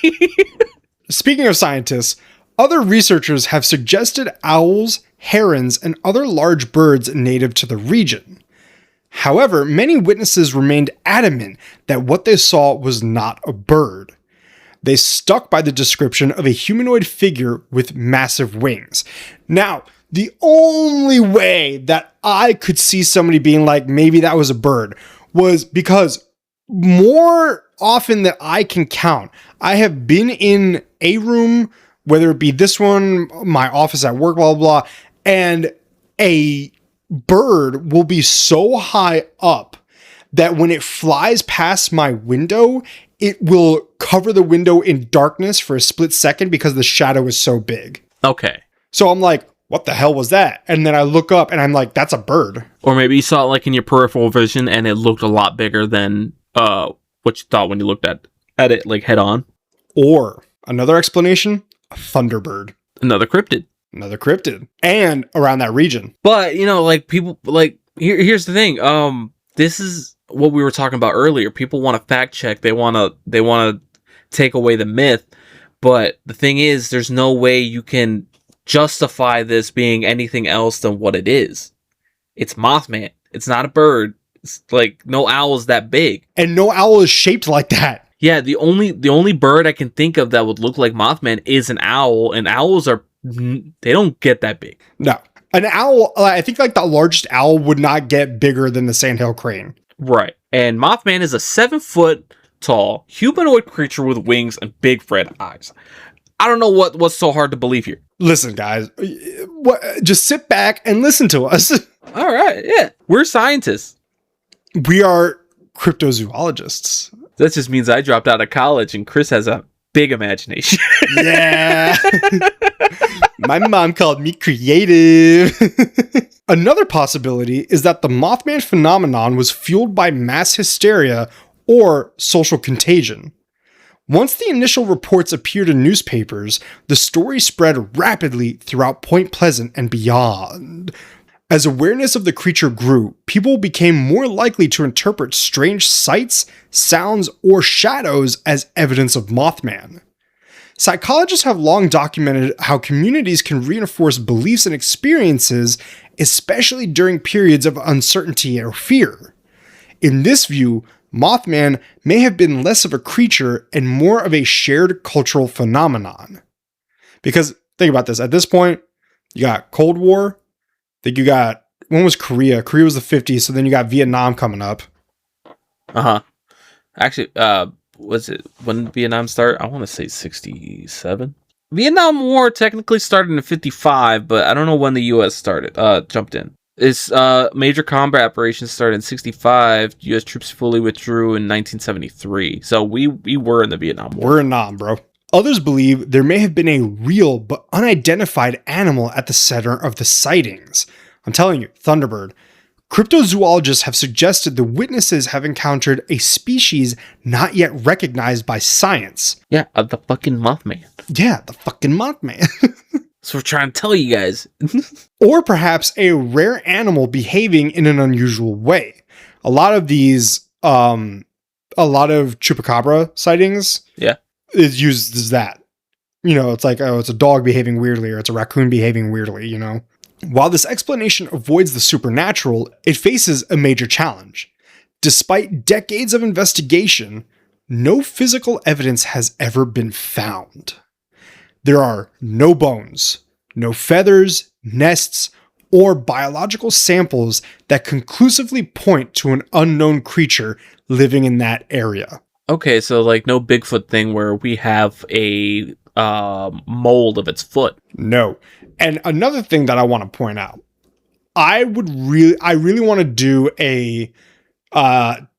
Speaking of scientists, other researchers have suggested owls, herons, and other large birds native to the region. However, many witnesses remained adamant that what they saw was not a bird. They stuck by the description of a humanoid figure with massive wings. Now, the only way that I could see somebody being like, maybe that was a bird, was because more often than I can count, I have been in a room, whether it be this one, my office at work, blah, blah, blah, and a bird will be so high up that when it flies past my window, it will cover the window in darkness for a split second because the shadow is so big. Okay. So I'm like, what the hell was that? And then I look up and I'm like, that's a bird. Or maybe you saw it in your peripheral vision and it looked a lot bigger than what you thought when you looked at it head on. Or another explanation, a thunderbird. Another cryptid. And around that region. But, people here's the thing. This is what we were talking about earlier. People want to fact check. They want to take away the myth. But the thing is, there's no way you can justify this being anything else than what it is. It's Mothman. It's not a bird. It's no owl is that big. And no owl is shaped like that. Yeah, the only bird I can think of that would look like Mothman is an owl, and owls they don't get that big. No. An owl, I think the largest owl would not get bigger than the sandhill crane. Right. And Mothman is a 7-foot tall humanoid creature with wings and big red eyes. I don't know what's so hard to believe here. Listen, guys, just sit back and listen to us. All right. Yeah. We're scientists. We are cryptozoologists. That just means I dropped out of college and Chris has a big imagination. Yeah. My mom called me creative. Another possibility is that the Mothman phenomenon was fueled by mass hysteria or social contagion. Once the initial reports appeared in newspapers, the story spread rapidly throughout Point Pleasant and beyond. As awareness of the creature grew, people became more likely to interpret strange sights, sounds, or shadows as evidence of Mothman. Psychologists have long documented how communities can reinforce beliefs and experiences, especially during periods of uncertainty or fear. In this view, Mothman may have been less of a creature and more of a shared cultural phenomenon. Because, think about this, at this point, you got Cold War, I think you got, when was Korea? Korea was the 50s, so then you got Vietnam coming up. Uh-huh. Actually, was it, when did Vietnam start? I want to say 67. Vietnam War technically started in 55, but I don't know when the U.S. jumped in. Its major combat operations started in 65. U.S. troops fully withdrew in 1973. So we were in the Vietnam War. We're in Nam, bro. Others believe there may have been a real but unidentified animal at the center of the sightings. I'm telling you, Thunderbird. Cryptozoologists have suggested the witnesses have encountered a species not yet recognized by science. Yeah, the fucking Mothman. Yeah, the fucking Mothman. So we're trying to tell you guys. Or perhaps a rare animal behaving in an unusual way. A lot of these, a lot of chupacabra sightings, Yeah, is used as that. You know, it's like, oh, it's a dog behaving weirdly, or it's a raccoon behaving weirdly, you know? While this explanation avoids the supernatural, it faces a major challenge. Despite decades of investigation, no physical evidence has ever been found. There are no bones, no feathers, nests, or biological samples that conclusively point to an unknown creature living in that area. okay, so like no Bigfoot thing where we have a mold of its foot. No. And another thing that I want to point out, I really want to do a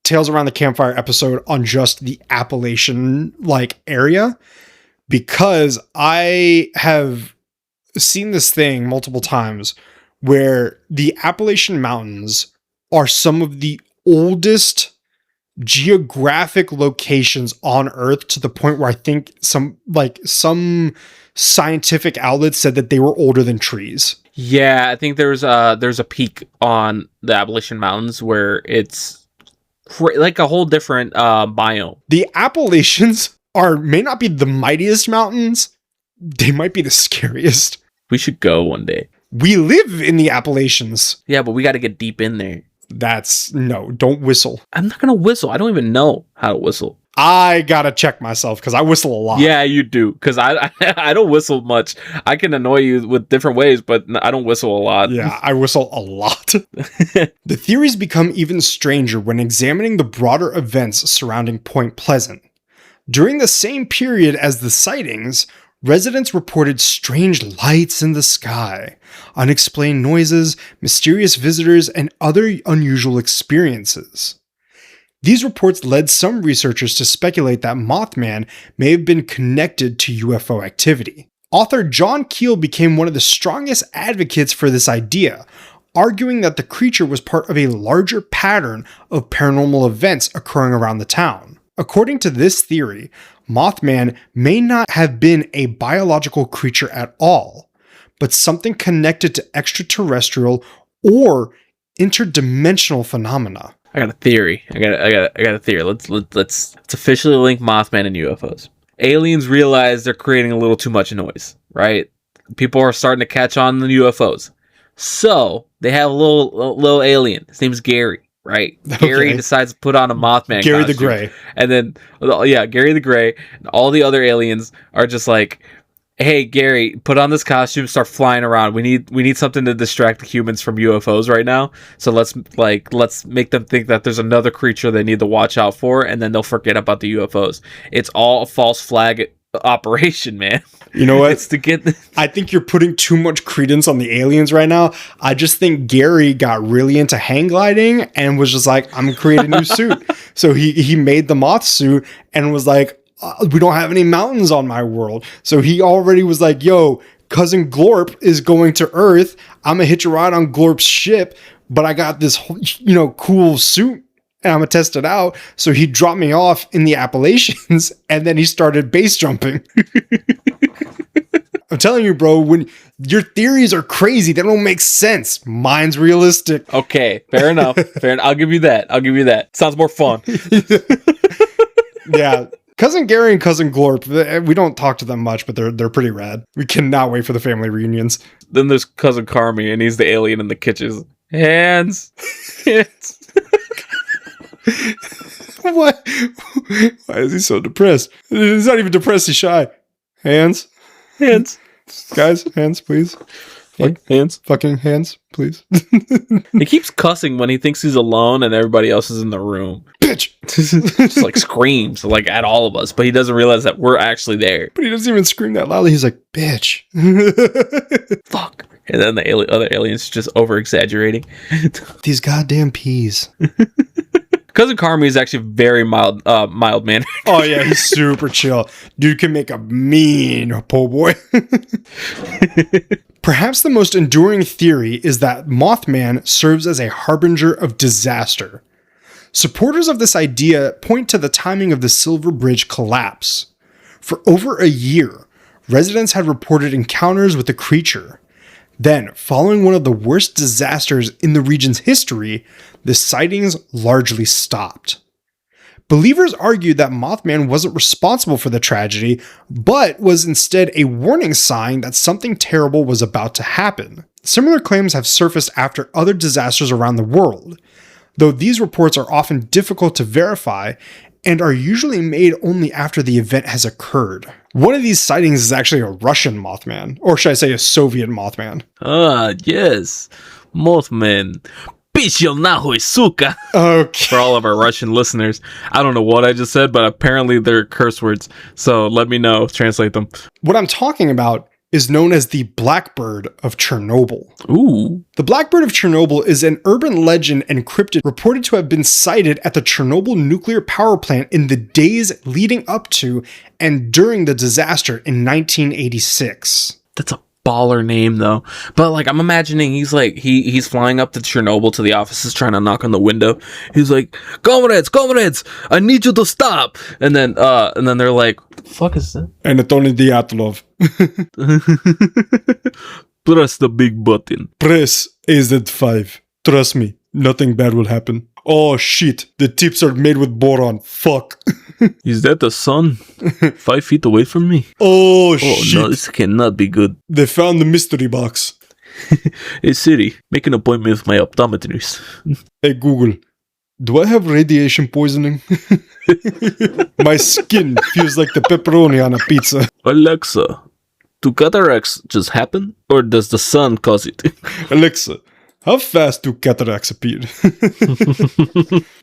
Tales Around the Campfire episode on just the Appalachian like area, because I have seen this thing multiple times where the Appalachian Mountains are some of the oldest geographic locations on Earth, to the point where I think some scientific outlets said that they were older than trees. Yeah, I think there's a peak on the Appalachian Mountains where it's like a whole different biome. The Appalachians may not be the mightiest mountains, they might be the scariest. We should go one day. We live in the Appalachians. Yeah, but we got to get deep in there. No, don't whistle. I'm not gonna whistle. I don't even know how to whistle. I gotta check myself because I whistle a lot. Yeah, you do. Because I don't whistle much. I can annoy you with different ways, but I don't whistle a lot. Yeah, I whistle a lot. The theories become even stranger when examining the broader events surrounding Point Pleasant. During the same period as the sightings, residents reported strange lights in the sky, unexplained noises, mysterious visitors, and other unusual experiences. These reports led some researchers to speculate that Mothman may have been connected to UFO activity. Author John Keel became one of the strongest advocates for this idea, arguing that the creature was part of a larger pattern of paranormal events occurring around the town. According to this theory, Mothman may not have been a biological creature at all, but something connected to extraterrestrial or interdimensional phenomena. I got a theory. I got a theory. Let's officially link Mothman and UFOs. Aliens realize they're creating a little too much noise, right? People are starting to catch on the UFOs. So they have a little alien. His name's Gary. Right, Gary decides to put on a Mothman Gary costume. the Gray. And then, yeah, Gary the Gray, and all the other aliens are just like, hey, Gary, put on this costume, start flying around. We need something to distract the humans from UFOs right now. So let's make them think that there's another creature they need to watch out for, and then they'll forget about the UFOs. It's all a false flag operation, man. You know what? It's to get I think you're putting too much credence on the aliens right now. I just think Gary got really into hang gliding and was just like, I'm gonna create a new suit. So he made the moth suit and was like, we don't have any mountains on my world. So he already was like, yo, cousin Glorp is going to Earth. I'm gonna hitch a ride on Glorp's ship, but I got this, cool suit and I'm gonna test it out. So he dropped me off in the Appalachians and then he started base jumping. I'm telling you, bro, when your theories are crazy, they don't make sense. Mine's realistic. Okay, fair enough. Fair enough. I'll give you that. Sounds more fun. Yeah. Cousin Gary and Cousin Glorp, we don't talk to them much, but they're pretty rad. We cannot wait for the family reunions. Then there's Cousin Carmi, and he's the alien in the kitchen. Hands. What? Why is he so depressed? He's not even depressed, he's shy. Hands. Guys, hands, please. Hands. Fucking hands, please. He keeps cussing when he thinks he's alone and everybody else is in the room. Bitch! Just like screams like at all of us, but he doesn't realize that we're actually there. But he doesn't even scream that loudly. He's like, bitch. Fuck. And then the other aliens just over exaggerating. These goddamn peas. Cousin Carmi is actually very mild mannered. Oh yeah, he's super chill. Dude can make a mean po' boy. Perhaps the most enduring theory is that Mothman serves as a harbinger of disaster. Supporters of this idea point to the timing of the Silver Bridge collapse. For over a year, residents had reported encounters with the creature. Then, following one of the worst disasters in the region's history, the sightings largely stopped. Believers argued that Mothman wasn't responsible for the tragedy, but was instead a warning sign that something terrible was about to happen. Similar claims have surfaced after other disasters around the world, though these reports are often difficult to verify and are usually made only after the event has occurred. One of these sightings is actually a Russian Mothman, or should I say a Soviet Mothman. Ah, yes. Mothman. Pishel nahoy, suka. Okay. For all of our Russian listeners. I don't know what I just said, but apparently they're curse words. So let me know. Translate them. What I'm talking about is known as the Blackbird of Chernobyl. Ooh. The Blackbird of Chernobyl is an urban legend and cryptid reported to have been sighted at the Chernobyl nuclear power plant in the days leading up to and during the disaster in 1986. That's a baller name though. But like I'm imagining he's like he's flying up to Chernobyl to the offices trying to knock on the window. He's like, comrades, I need you to stop. And then they're like, what the fuck is that? Anatoly Dyatlov. Press the big button. Press AZ5. Trust me, nothing bad will happen. Oh shit, the tips are made with boron. Fuck. Is that the sun? 5 feet away from me? Oh Oh shit. no, this cannot be good. They found the mystery box. Hey Siri, make an appointment with my optometrist. Hey Google, do I have radiation poisoning? My skin feels like the pepperoni on a pizza. Alexa, do cataracts just happen? Or does the sun cause it? Alexa, how fast do cataracts appear?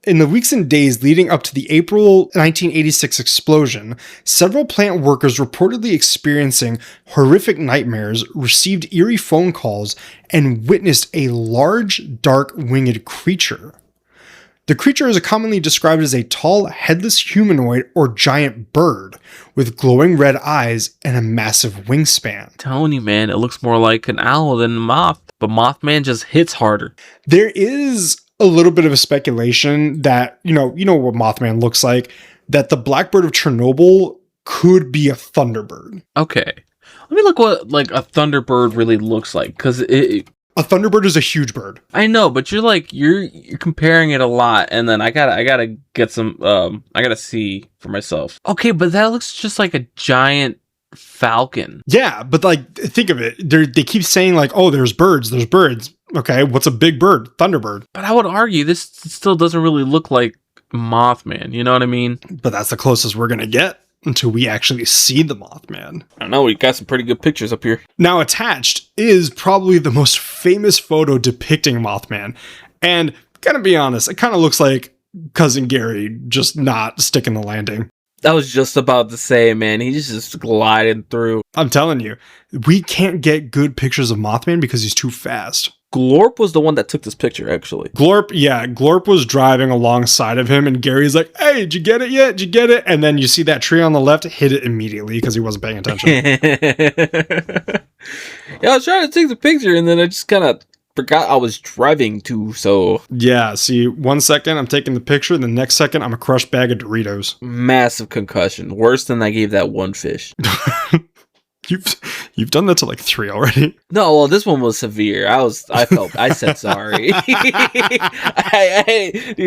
In the weeks and days leading up to the April 1986 explosion, several plant workers reportedly experiencing horrific nightmares, received eerie phone calls, and witnessed a large, dark, winged creature. The creature is commonly described as a tall, headless humanoid or giant bird with glowing red eyes and a massive wingspan. Telling you, man, it looks more like an owl than a moth. But Mothman just hits harder. There is a little bit of a speculation that, you know what Mothman looks like, that the Blackbird of Chernobyl could be a Thunderbird. Okay. Let me look what like a Thunderbird really looks like, because A Thunderbird is a huge bird. I know, but you're comparing it a lot, and then I gotta get some I gotta see for myself. Okay, but that looks just like a giant falcon. Yeah, but like, think of it. They keep saying like, oh, there's birds. Okay, what's a big bird? Thunderbird. But I would argue this still doesn't really look like Mothman. You know what I mean? But that's the closest we're going to get until we actually see the Mothman. I don't know. We got some pretty good pictures up here. Now, attached is probably the most famous photo depicting Mothman. And gotta be honest, it kind of looks like Cousin Gary just not sticking the landing. I was just about to say, man, he's just gliding through. I'm telling you, we can't get good pictures of Mothman because he's too fast. Glorp was the one that took this picture, actually. Glorp was driving alongside of him, and Gary's like, hey, did you get it yet? Did you get it? And then you see that tree on the left, hit it immediately because he wasn't paying attention. Yeah, I was trying to take the picture, and then I just kind of forgot I was driving too, so... Yeah, see, 1 second, I'm taking the picture, the next second, I'm a crushed bag of Doritos. Massive concussion. Worse than I gave that one fish. You've done that to like 3 already. No, well, this one was severe. I said sorry. Dude,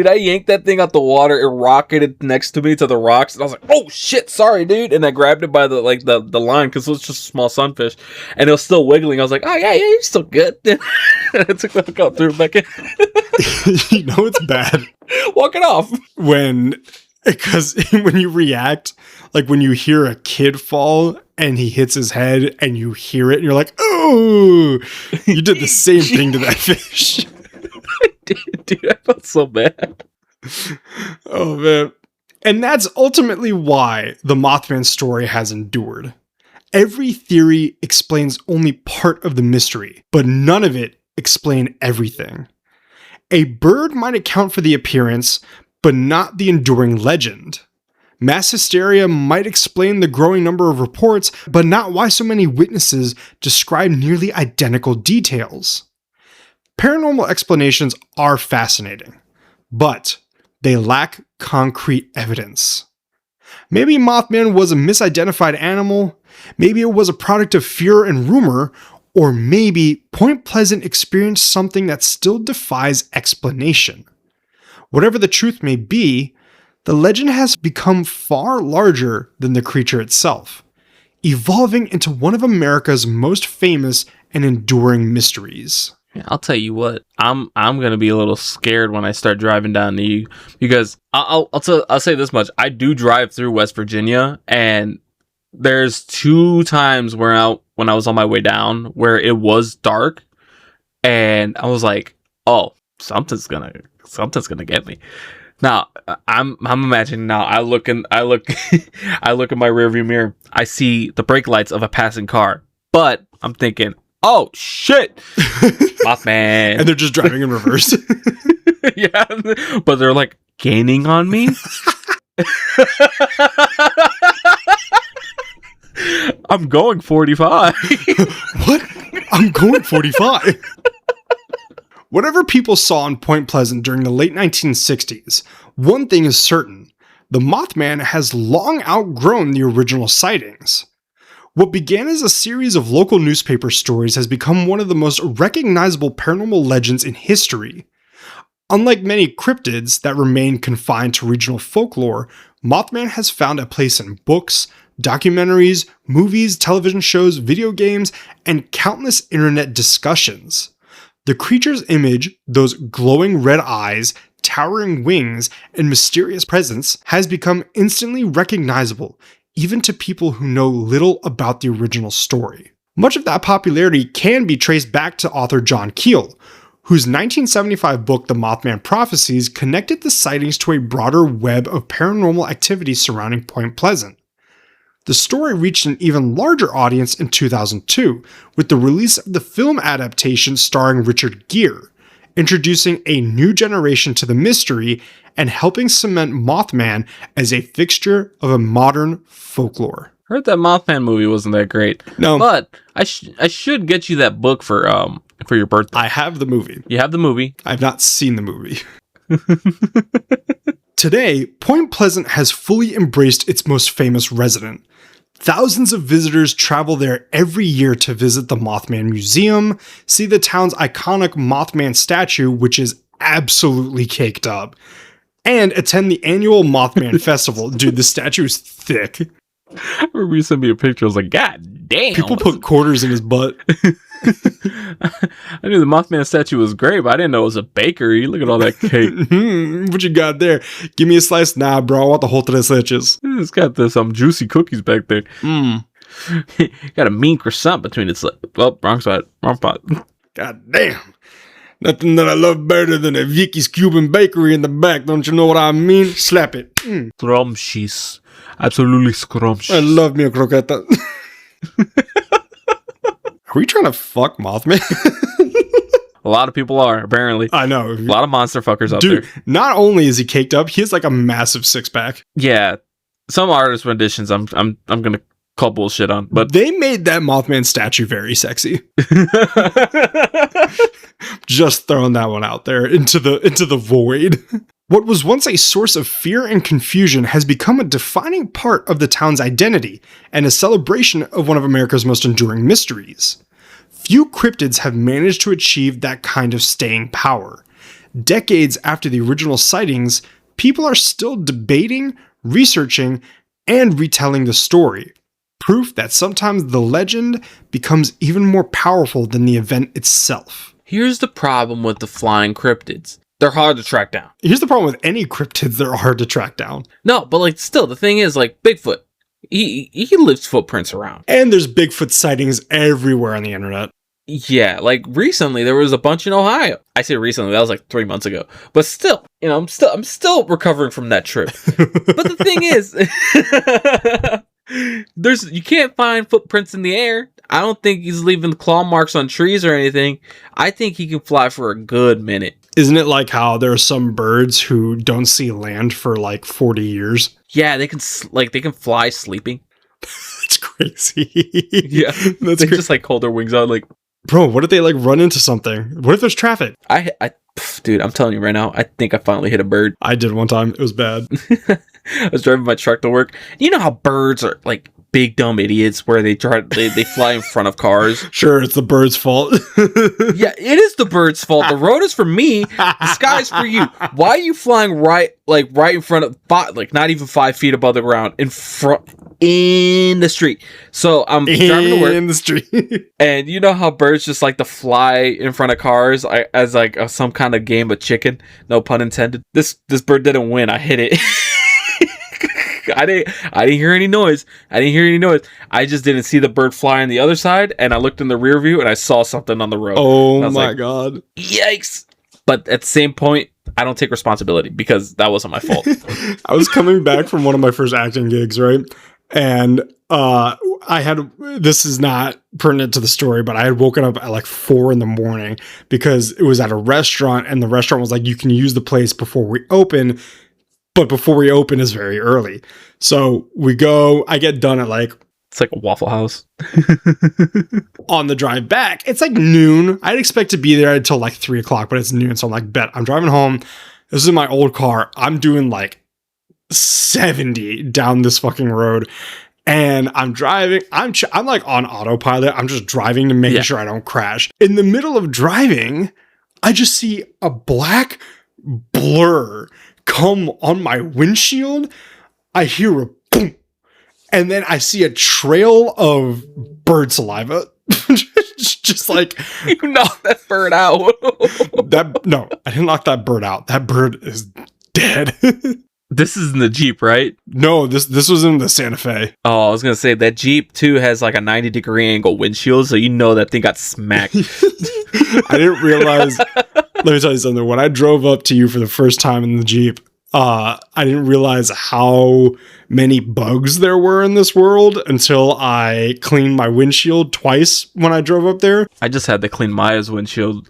I yanked that thing out the water. It rocketed next to me to the rocks, and I was like, "Oh shit, sorry, dude!" And I grabbed it by the line because it was just a small sunfish, and it was still wiggling. I was like, "Oh yeah, you're still good." I took the hook out, threw it back in. You know it's bad Walk it off. because when you react, like when you hear a kid fall and he hits his head and you hear it and you're like, oh, you did the same thing to that fish. Dude, I felt so bad. Oh, man. And that's ultimately why the Mothman story has endured. Every theory explains only part of the mystery, but none of it explain everything. A bird might account for the appearance, but not the enduring legend. Mass hysteria might explain the growing number of reports, but not why so many witnesses describe nearly identical details. Paranormal explanations are fascinating, but they lack concrete evidence. Maybe Mothman was a misidentified animal, maybe it was a product of fear and rumor, or maybe Point Pleasant experienced something that still defies explanation. Whatever the truth may be, the legend has become far larger than the creature itself, evolving into one of America's most famous and enduring mysteries. I'll tell you what, I'm gonna be a little scared when I start driving down to you, because I'll say this much: I do drive through West Virginia, and there's 2 times when I was on my way down where it was dark, and I was like, oh, something's gonna get me. Now I'm imagining now. I look in my rearview mirror. I see the brake lights of a passing car, but I'm thinking, oh shit, Mothman, And they're just driving in reverse. yeah, but they're like gaining on me. I'm going 45. What? I'm going 45. Whatever people saw in Point Pleasant during the late 1960s, one thing is certain: the Mothman has long outgrown the original sightings. What began as a series of local newspaper stories has become one of the most recognizable paranormal legends in history. Unlike many cryptids that remain confined to regional folklore, Mothman has found a place in books, documentaries, movies, television shows, video games, and countless internet discussions. The creature's image, those glowing red eyes, towering wings, and mysterious presence, has become instantly recognizable, even to people who know little about the original story. Much of that popularity can be traced back to author John Keel, whose 1975 book The Mothman Prophecies connected the sightings to a broader web of paranormal activity surrounding Point Pleasant. The story reached an even larger audience in 2002 with the release of the film adaptation starring Richard Gere, introducing a new generation to the mystery and helping cement Mothman as a fixture of a modern folklore. Heard that Mothman movie wasn't that great. No, But I should get you that book for your birthday. I have the movie. You have the movie. I've not seen the movie. Today, Point Pleasant has fully embraced its most famous resident. Thousands of visitors travel there every year to visit the Mothman Museum, see the town's iconic Mothman statue, which is absolutely caked up, and attend the annual Mothman Festival. Dude, the statue is thick. I remember you sent me a picture. I was like, God damn. People put quarters in his butt. I knew the Mothman statue was great, but I didn't know it was a bakery. Look at all that cake. What you got there? Give me a slice. Nah, bro. I want the whole tres leches. It's got some juicy cookies back there. Got a mean croissant between its legs. Oh, wrong side. Wrong spot. God damn. Nothing that I love better than a Vicky's Cuban bakery in the back. Don't you know what I mean? Slap it. Scrumptious. Absolutely scrumptious. I love me a croqueta. Are we trying to fuck Mothman? A lot of people are, apparently. I know. A lot of monster fuckers out Dude, there. not only is he caked up, he has like a massive six-pack. Yeah. Some artist renditions I'm gonna call bullshit on, but They made that Mothman statue very sexy. Just throwing that one out there into the void. What was once a source of fear and confusion has become a defining part of the town's identity and a celebration of one of America's most enduring mysteries. Few cryptids have managed to achieve that kind of staying power. Decades after the original sightings, people are still debating, researching, and retelling the story. Proof that sometimes the legend becomes even more powerful than the event itself. Here's the problem with the flying cryptids. They're hard to track down. Here's the problem with any cryptids that are hard to track down. No, but like still, the thing is like Bigfoot. He leaves footprints around. And there's Bigfoot sightings everywhere on the internet. Yeah, like recently there was a bunch in Ohio. I say recently, that was like 3 months ago. But still, you know, I'm still recovering from that trip. But the thing is, you can't find footprints in the air. I don't think he's leaving claw marks on trees or anything. I think he can fly for a good minute. Isn't it like how there are some birds who don't see land for like 40 years? Yeah, they can fly sleeping. That's crazy. Yeah, they just like hold their wings out like. Bro, what if they like run into something? What if there's traffic? Dude, I'm telling you right now, I think I finally hit a bird. I did one time. It was bad. I was driving my truck to work. You know how birds are like big dumb idiots where they fly in front of cars? Sure, it's the bird's fault. Yeah, it is the bird's fault. The road is for me. The sky's for you. Why are you flying right in front of, not even 5 feet above the ground in the street? So I'm driving to work in the street, and you know how birds just like to fly in front of cars as like some kind of game of chicken. No pun intended. This bird didn't win. I hit it. I didn't hear any noise. I just didn't see the bird fly on the other side, and I looked in the rear view and I saw something on the road. Oh my god. Yikes. But at the same point, I don't take responsibility because that wasn't my fault. I was coming back from one of my first acting gigs, right? And this is not pertinent to the story, but I had woken up at like 4 a.m. because it was at a restaurant, and the restaurant was like, you can use the place before we open. But before we open is very early. So we go, I get done at like... It's like a Waffle House. On the drive back, it's like noon. I'd expect to be there until like 3 o'clock, but it's noon. So I'm like, bet. I'm driving home. This is my old car. I'm doing like 70 down this fucking road. And I'm driving. I'm like on autopilot. I'm just driving to make sure I don't crash. In the middle of driving, I just see a black blur come on my windshield. I hear a boom, and then I see a trail of bird saliva. Just like you knocked that bird out. No, I didn't knock that bird out. That bird is dead. This is in the Jeep, right? No, this was in the Santa Fe. Oh, I was gonna say that Jeep too has like a 90-degree angle windshield, so you know that thing got smacked. I didn't realize. Let me tell you something. When I drove up to you for the first time in the Jeep, I didn't realize how many bugs there were in this world until I cleaned my windshield twice when I drove up there. I just had to clean Maya's windshield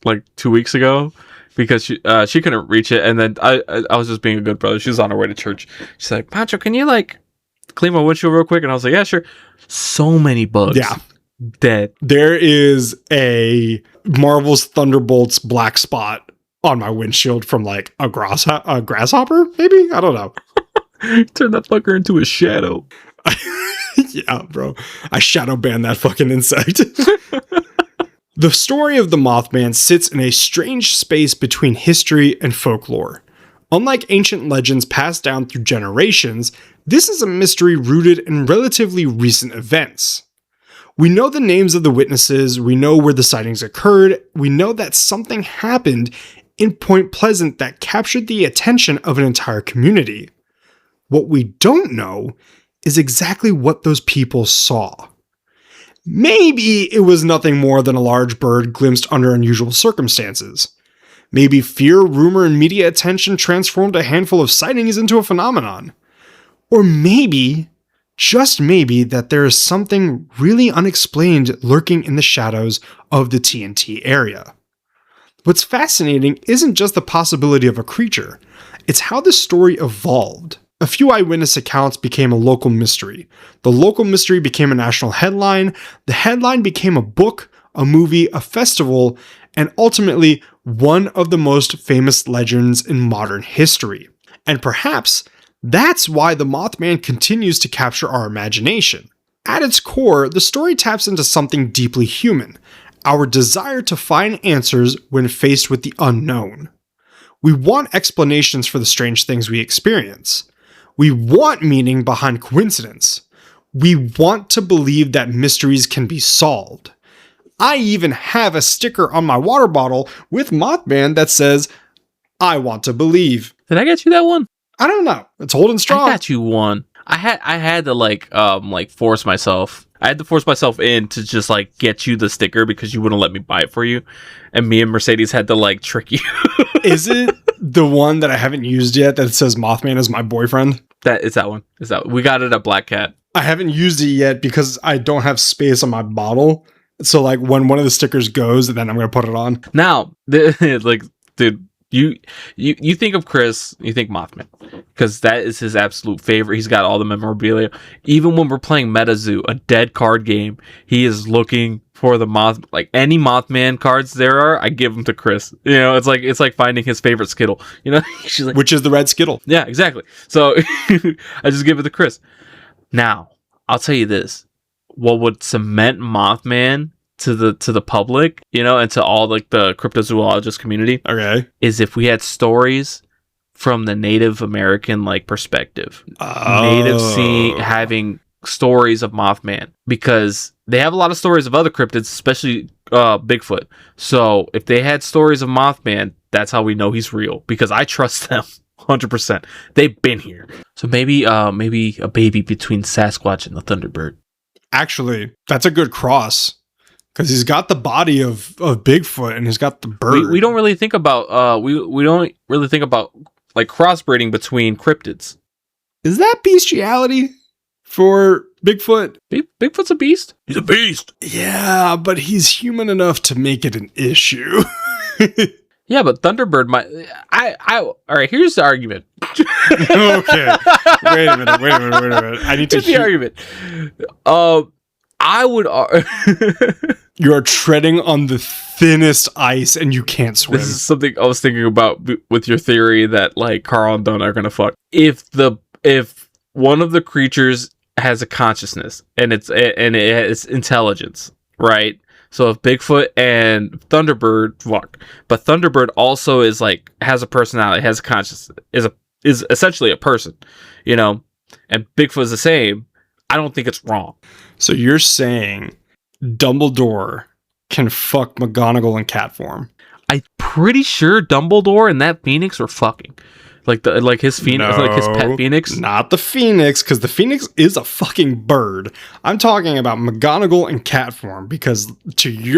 like 2 weeks ago because she couldn't reach it, and then I was just being a good brother. She was on her way to church. She's like, Pancho, can you like clean my windshield real quick? And I was like, yeah, sure. So many bugs. Yeah. Dead. There is a Marvel's Thunderbolts black spot on my windshield from like a grasshopper, maybe? I don't know. Turn that fucker into a shadow. Yeah, bro. I shadow banned that fucking insect. The story of the Mothman sits in a strange space between history and folklore. Unlike ancient legends passed down through generations, this is a mystery rooted in relatively recent events. We know the names of the witnesses, we know where the sightings occurred, we know that something happened in Point Pleasant that captured the attention of an entire community. What we don't know is exactly what those people saw. Maybe it was nothing more than a large bird glimpsed under unusual circumstances. Maybe fear, rumor, and media attention transformed a handful of sightings into a phenomenon. Or maybe, just maybe, that there is something really unexplained lurking in the shadows of the TNT area. What's fascinating isn't just the possibility of a creature, it's how the story evolved. A few eyewitness accounts became a local mystery. The local mystery became a national headline. The headline became a book, a movie, a festival, and ultimately one of the most famous legends in modern history. And perhaps that's why the Mothman continues to capture our imagination. At its core, the story taps into something deeply human, our desire to find answers when faced with the unknown. We want explanations for the strange things we experience. We want meaning behind coincidence. We want to believe that mysteries can be solved. I even have a sticker on my water bottle with Mothman that says, "I want to believe." Did I get you that one? I don't know. It's holding strong. I got you one. I had to like force myself. I had to force myself in to just like get you the sticker because you wouldn't let me buy it for you, and me and Mercedes had to like trick you. Is it the one that I haven't used yet that says Mothman is my boyfriend? That is that one. Is that we got it at Black Cat. I haven't used it yet because I don't have space on my bottle. So like when one of the stickers goes, then I'm gonna put it on. Now, like, dude, you think of Chris, you think Mothman, because that is his absolute favorite. He's got all the memorabilia. Even when we're playing MetaZoo, a dead card game, he is looking for the like any Mothman cards there are. I give them to Chris. You know, it's like finding his favorite Skittle. You know, she's like, which is the red Skittle. Yeah, exactly. So I just give it to Chris. Now, I'll tell you this. What would cement Mothman to the public, you know, and to all like the cryptozoologist community, okay, is if we had stories from the Native American like perspective. Native having stories of Mothman, because they have a lot of stories of other cryptids, especially Bigfoot. So if they had stories of Mothman, that's how we know he's real, because I trust them 100%. They've been here. So maybe a baby between Sasquatch and the Thunderbird. Actually, that's a good cross, because he's got the body of Bigfoot and he's got the bird. We don't really think about we don't really think about like crossbreeding between cryptids. Is that bestiality for Bigfoot? Bigfoot's a beast. He's a beast. Yeah, but he's human enough to make it an issue. Yeah, but Thunderbird might. All right, here's the argument. Okay. Wait a minute. I need to hear the argument. I would. You are treading on the thinnest ice, and you can't swim. This is something I was thinking about with your theory that like Carl and Donna are gonna fuck. If one of the creatures has a consciousness and it has intelligence, right? So if Bigfoot and Thunderbird fuck, but Thunderbird also is like has a personality, has a consciousness, is essentially a person, you know, and Bigfoot is the same. I don't think it's wrong. So you're saying Dumbledore can fuck McGonagall in cat form? I'm pretty sure Dumbledore and that Phoenix were fucking. Like his phoenix, like his pet phoenix. Not the phoenix, because the phoenix is a fucking bird. I'm talking about McGonagall in cat form, because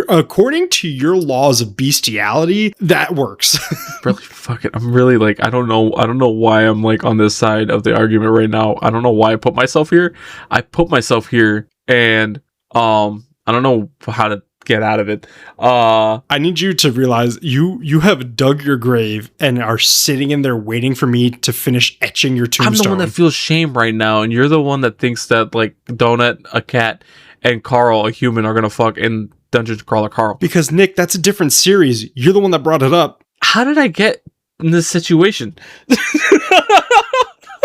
according to your laws of bestiality, that works. Really, fuck it. I'm really like, I don't know why I'm like on this side of the argument right now. I don't know why I put myself here. I put myself here, and I don't know how to get out of it. I need you to realize you have dug your grave and are sitting in there waiting for me to finish etching your tombstone. I'm the one that feels shame right now, and you're the one that thinks that like Donut, a cat, and Carl, a human, are gonna fuck in Dungeons Crawler Carl. Because Nick, that's a different series. You're the one that brought it up. How did I get in this situation?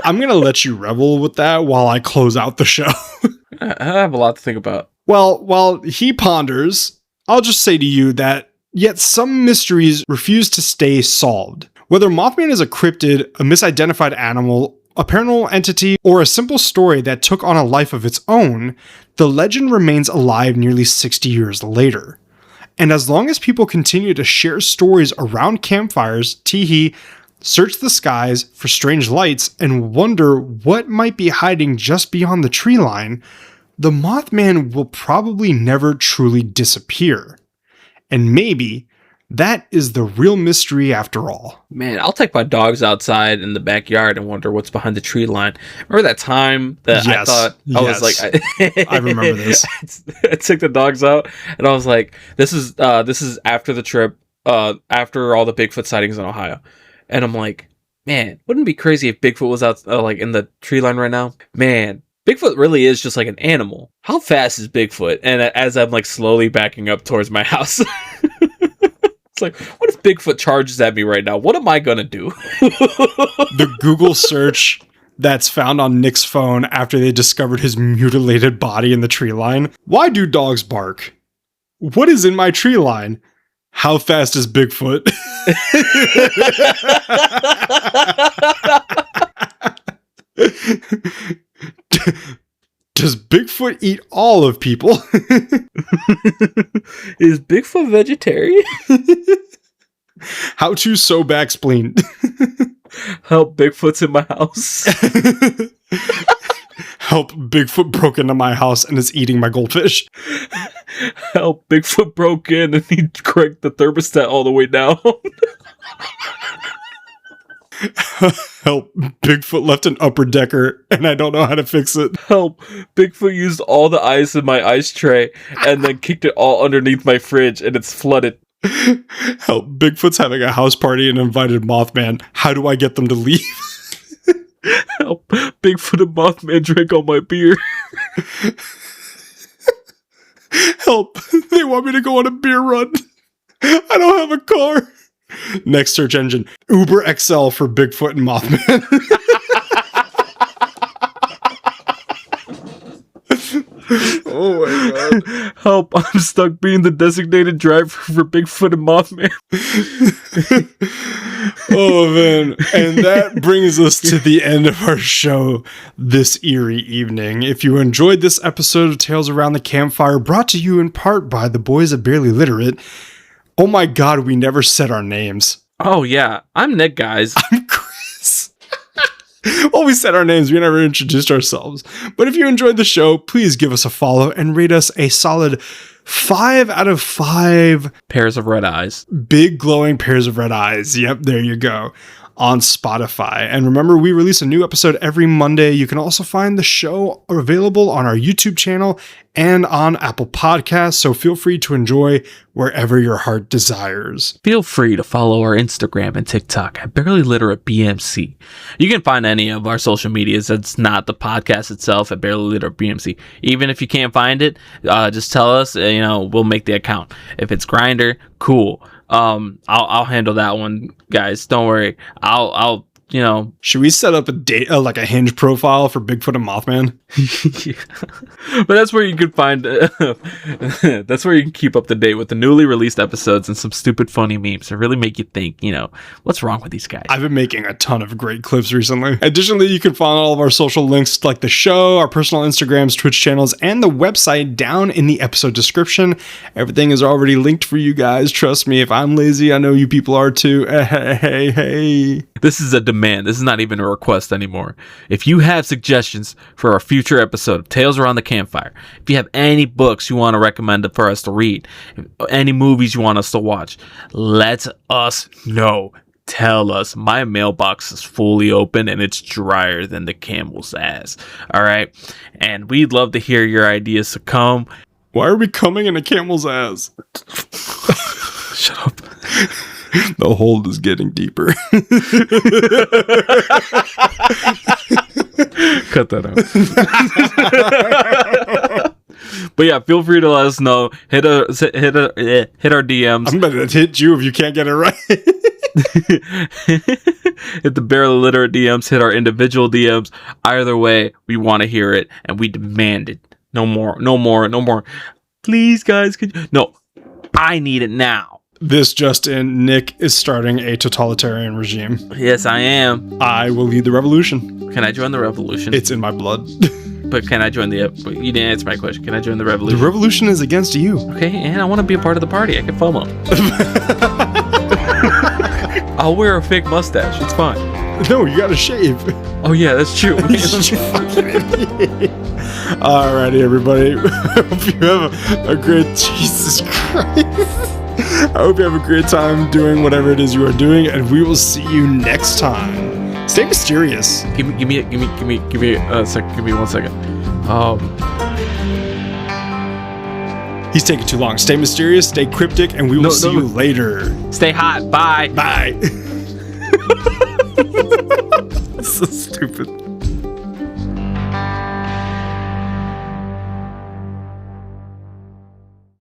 I'm gonna let you revel with that while I close out the show. I have a lot to think about. Well, while he ponders, I'll just say to you that yet some mysteries refuse to stay solved. Whether Mothman is a cryptid, a misidentified animal, a paranormal entity, or a simple story that took on a life of its own, the legend remains alive nearly 60 years later. And as long as people continue to share stories around campfires, teehee, search the skies for strange lights, and wonder what might be hiding just beyond the tree line, the Mothman will probably never truly disappear. And maybe that is the real mystery after all. Man, I'll take my dogs outside in the backyard and wonder what's behind the tree line. Remember that time that I thought I was like, I remember this. I took the dogs out and I was like, this is after the trip, after all the Bigfoot sightings in Ohio. And I'm like, man, wouldn't it be crazy if Bigfoot was out like in the tree line right now? Man, Bigfoot really is just like an animal. How fast is Bigfoot? And as I'm like slowly backing up towards my house. It's like, what if Bigfoot charges at me right now? What am I gonna do? The Google search that's found on Nick's phone after they discovered his mutilated body in the tree line. Why do dogs bark? What is in my tree line? How fast is Bigfoot? Does Bigfoot eat all of people? Is Bigfoot vegetarian? How to sew back spleen? Help, Bigfoot's in my house. Help, Bigfoot broke into my house and is eating my goldfish. Help, Bigfoot broke in and he cranked the thermostat all the way down. Help, Bigfoot left an upper decker and I don't know how to fix it. Help, Bigfoot used all the ice in my ice tray and then kicked it all underneath my fridge and it's flooded. Help, Bigfoot's having a house party and invited Mothman. How do I get them to leave? Help, Bigfoot and Mothman drank all my beer. Help, they want me to go on a beer run. I don't have a car. Next search engine, Uber XL for Bigfoot and Mothman. Oh my god. Help, I'm stuck being the designated driver for Bigfoot and Mothman. Oh man. And that brings us to the end of our show this eerie evening. If you enjoyed this episode of Tales Around the Campfire, brought to you in part by the boys at Barely Literate, oh my god, we never said our names. Oh yeah, I'm Nick, guys. I'm Chris. Well, we said our names, we never introduced ourselves. But if you enjoyed the show, please give us a follow and rate us a solid 5 out of 5 Pairs of red eyes. big glowing pairs of red eyes. Yep, there you go. On Spotify. And remember, we release a new episode every Monday. You can also find the show available on our YouTube channel and on Apple Podcasts, so feel free to enjoy wherever your heart desires. Feel free to follow our Instagram and TikTok at Barely Literate BMC. You can find any of our social medias that's not the podcast itself at Barely Literate BMC. Even if you can't find it, just tell us, we'll make the account. If it's Grindr, cool. I'll handle that one, guys. Don't worry. I'll Should we set up a date, like a Hinge profile for Bigfoot and Mothman? But that's where you can find that's where you can keep up to date with the newly released episodes and some stupid funny memes that really make you think, what's wrong with these guys? I've been making a ton of great clips recently. Additionally, you can find all of our social links like the show, our personal Instagrams, Twitch channels, and the website down in the episode description. Everything is already linked for you guys. Trust me, if I'm lazy, I know you people are too. Hey. This is a demand. This is not even a request anymore. If you have suggestions for a future episode of Tales Around the Campfire, if you have any books you want to recommend for us to read, any movies you want us to watch, let us know. Tell us. My mailbox is fully open and it's drier than the camel's ass. All right. And we'd love to hear your ideas to come. Why are we coming in a camel's ass? Shut up. The hole is getting deeper. Cut that out. But yeah, feel free to let us know. Hit our DMs. I'm gonna hit you if you can't get it right. Hit the Barely Literate DMs. Hit our individual DMs. Either way, we want to hear it and we demand it. No more. Please, guys. No, I need it now. This just in, Nick is starting a totalitarian regime. Yes, I am. I will lead the revolution. Can I join the revolution? It's in my blood. But can I join you didn't answer my question. Can I join the revolution? The revolution is against you. Okay, and I want to be a part of the party. I can FOMO. I'll wear a fake mustache. It's fine. No, you gotta shave. Oh yeah, that's true. You fucking idiot. Alrighty, everybody. I hope you have a great... Jesus Christ. I hope you have a great time doing whatever it is you are doing, and we will see you next time. Stay mysterious. Give me a sec. Give me 1 second. He's taking too long. Stay mysterious, stay cryptic, and we will see you later. Stay hot. Bye. Bye. So stupid.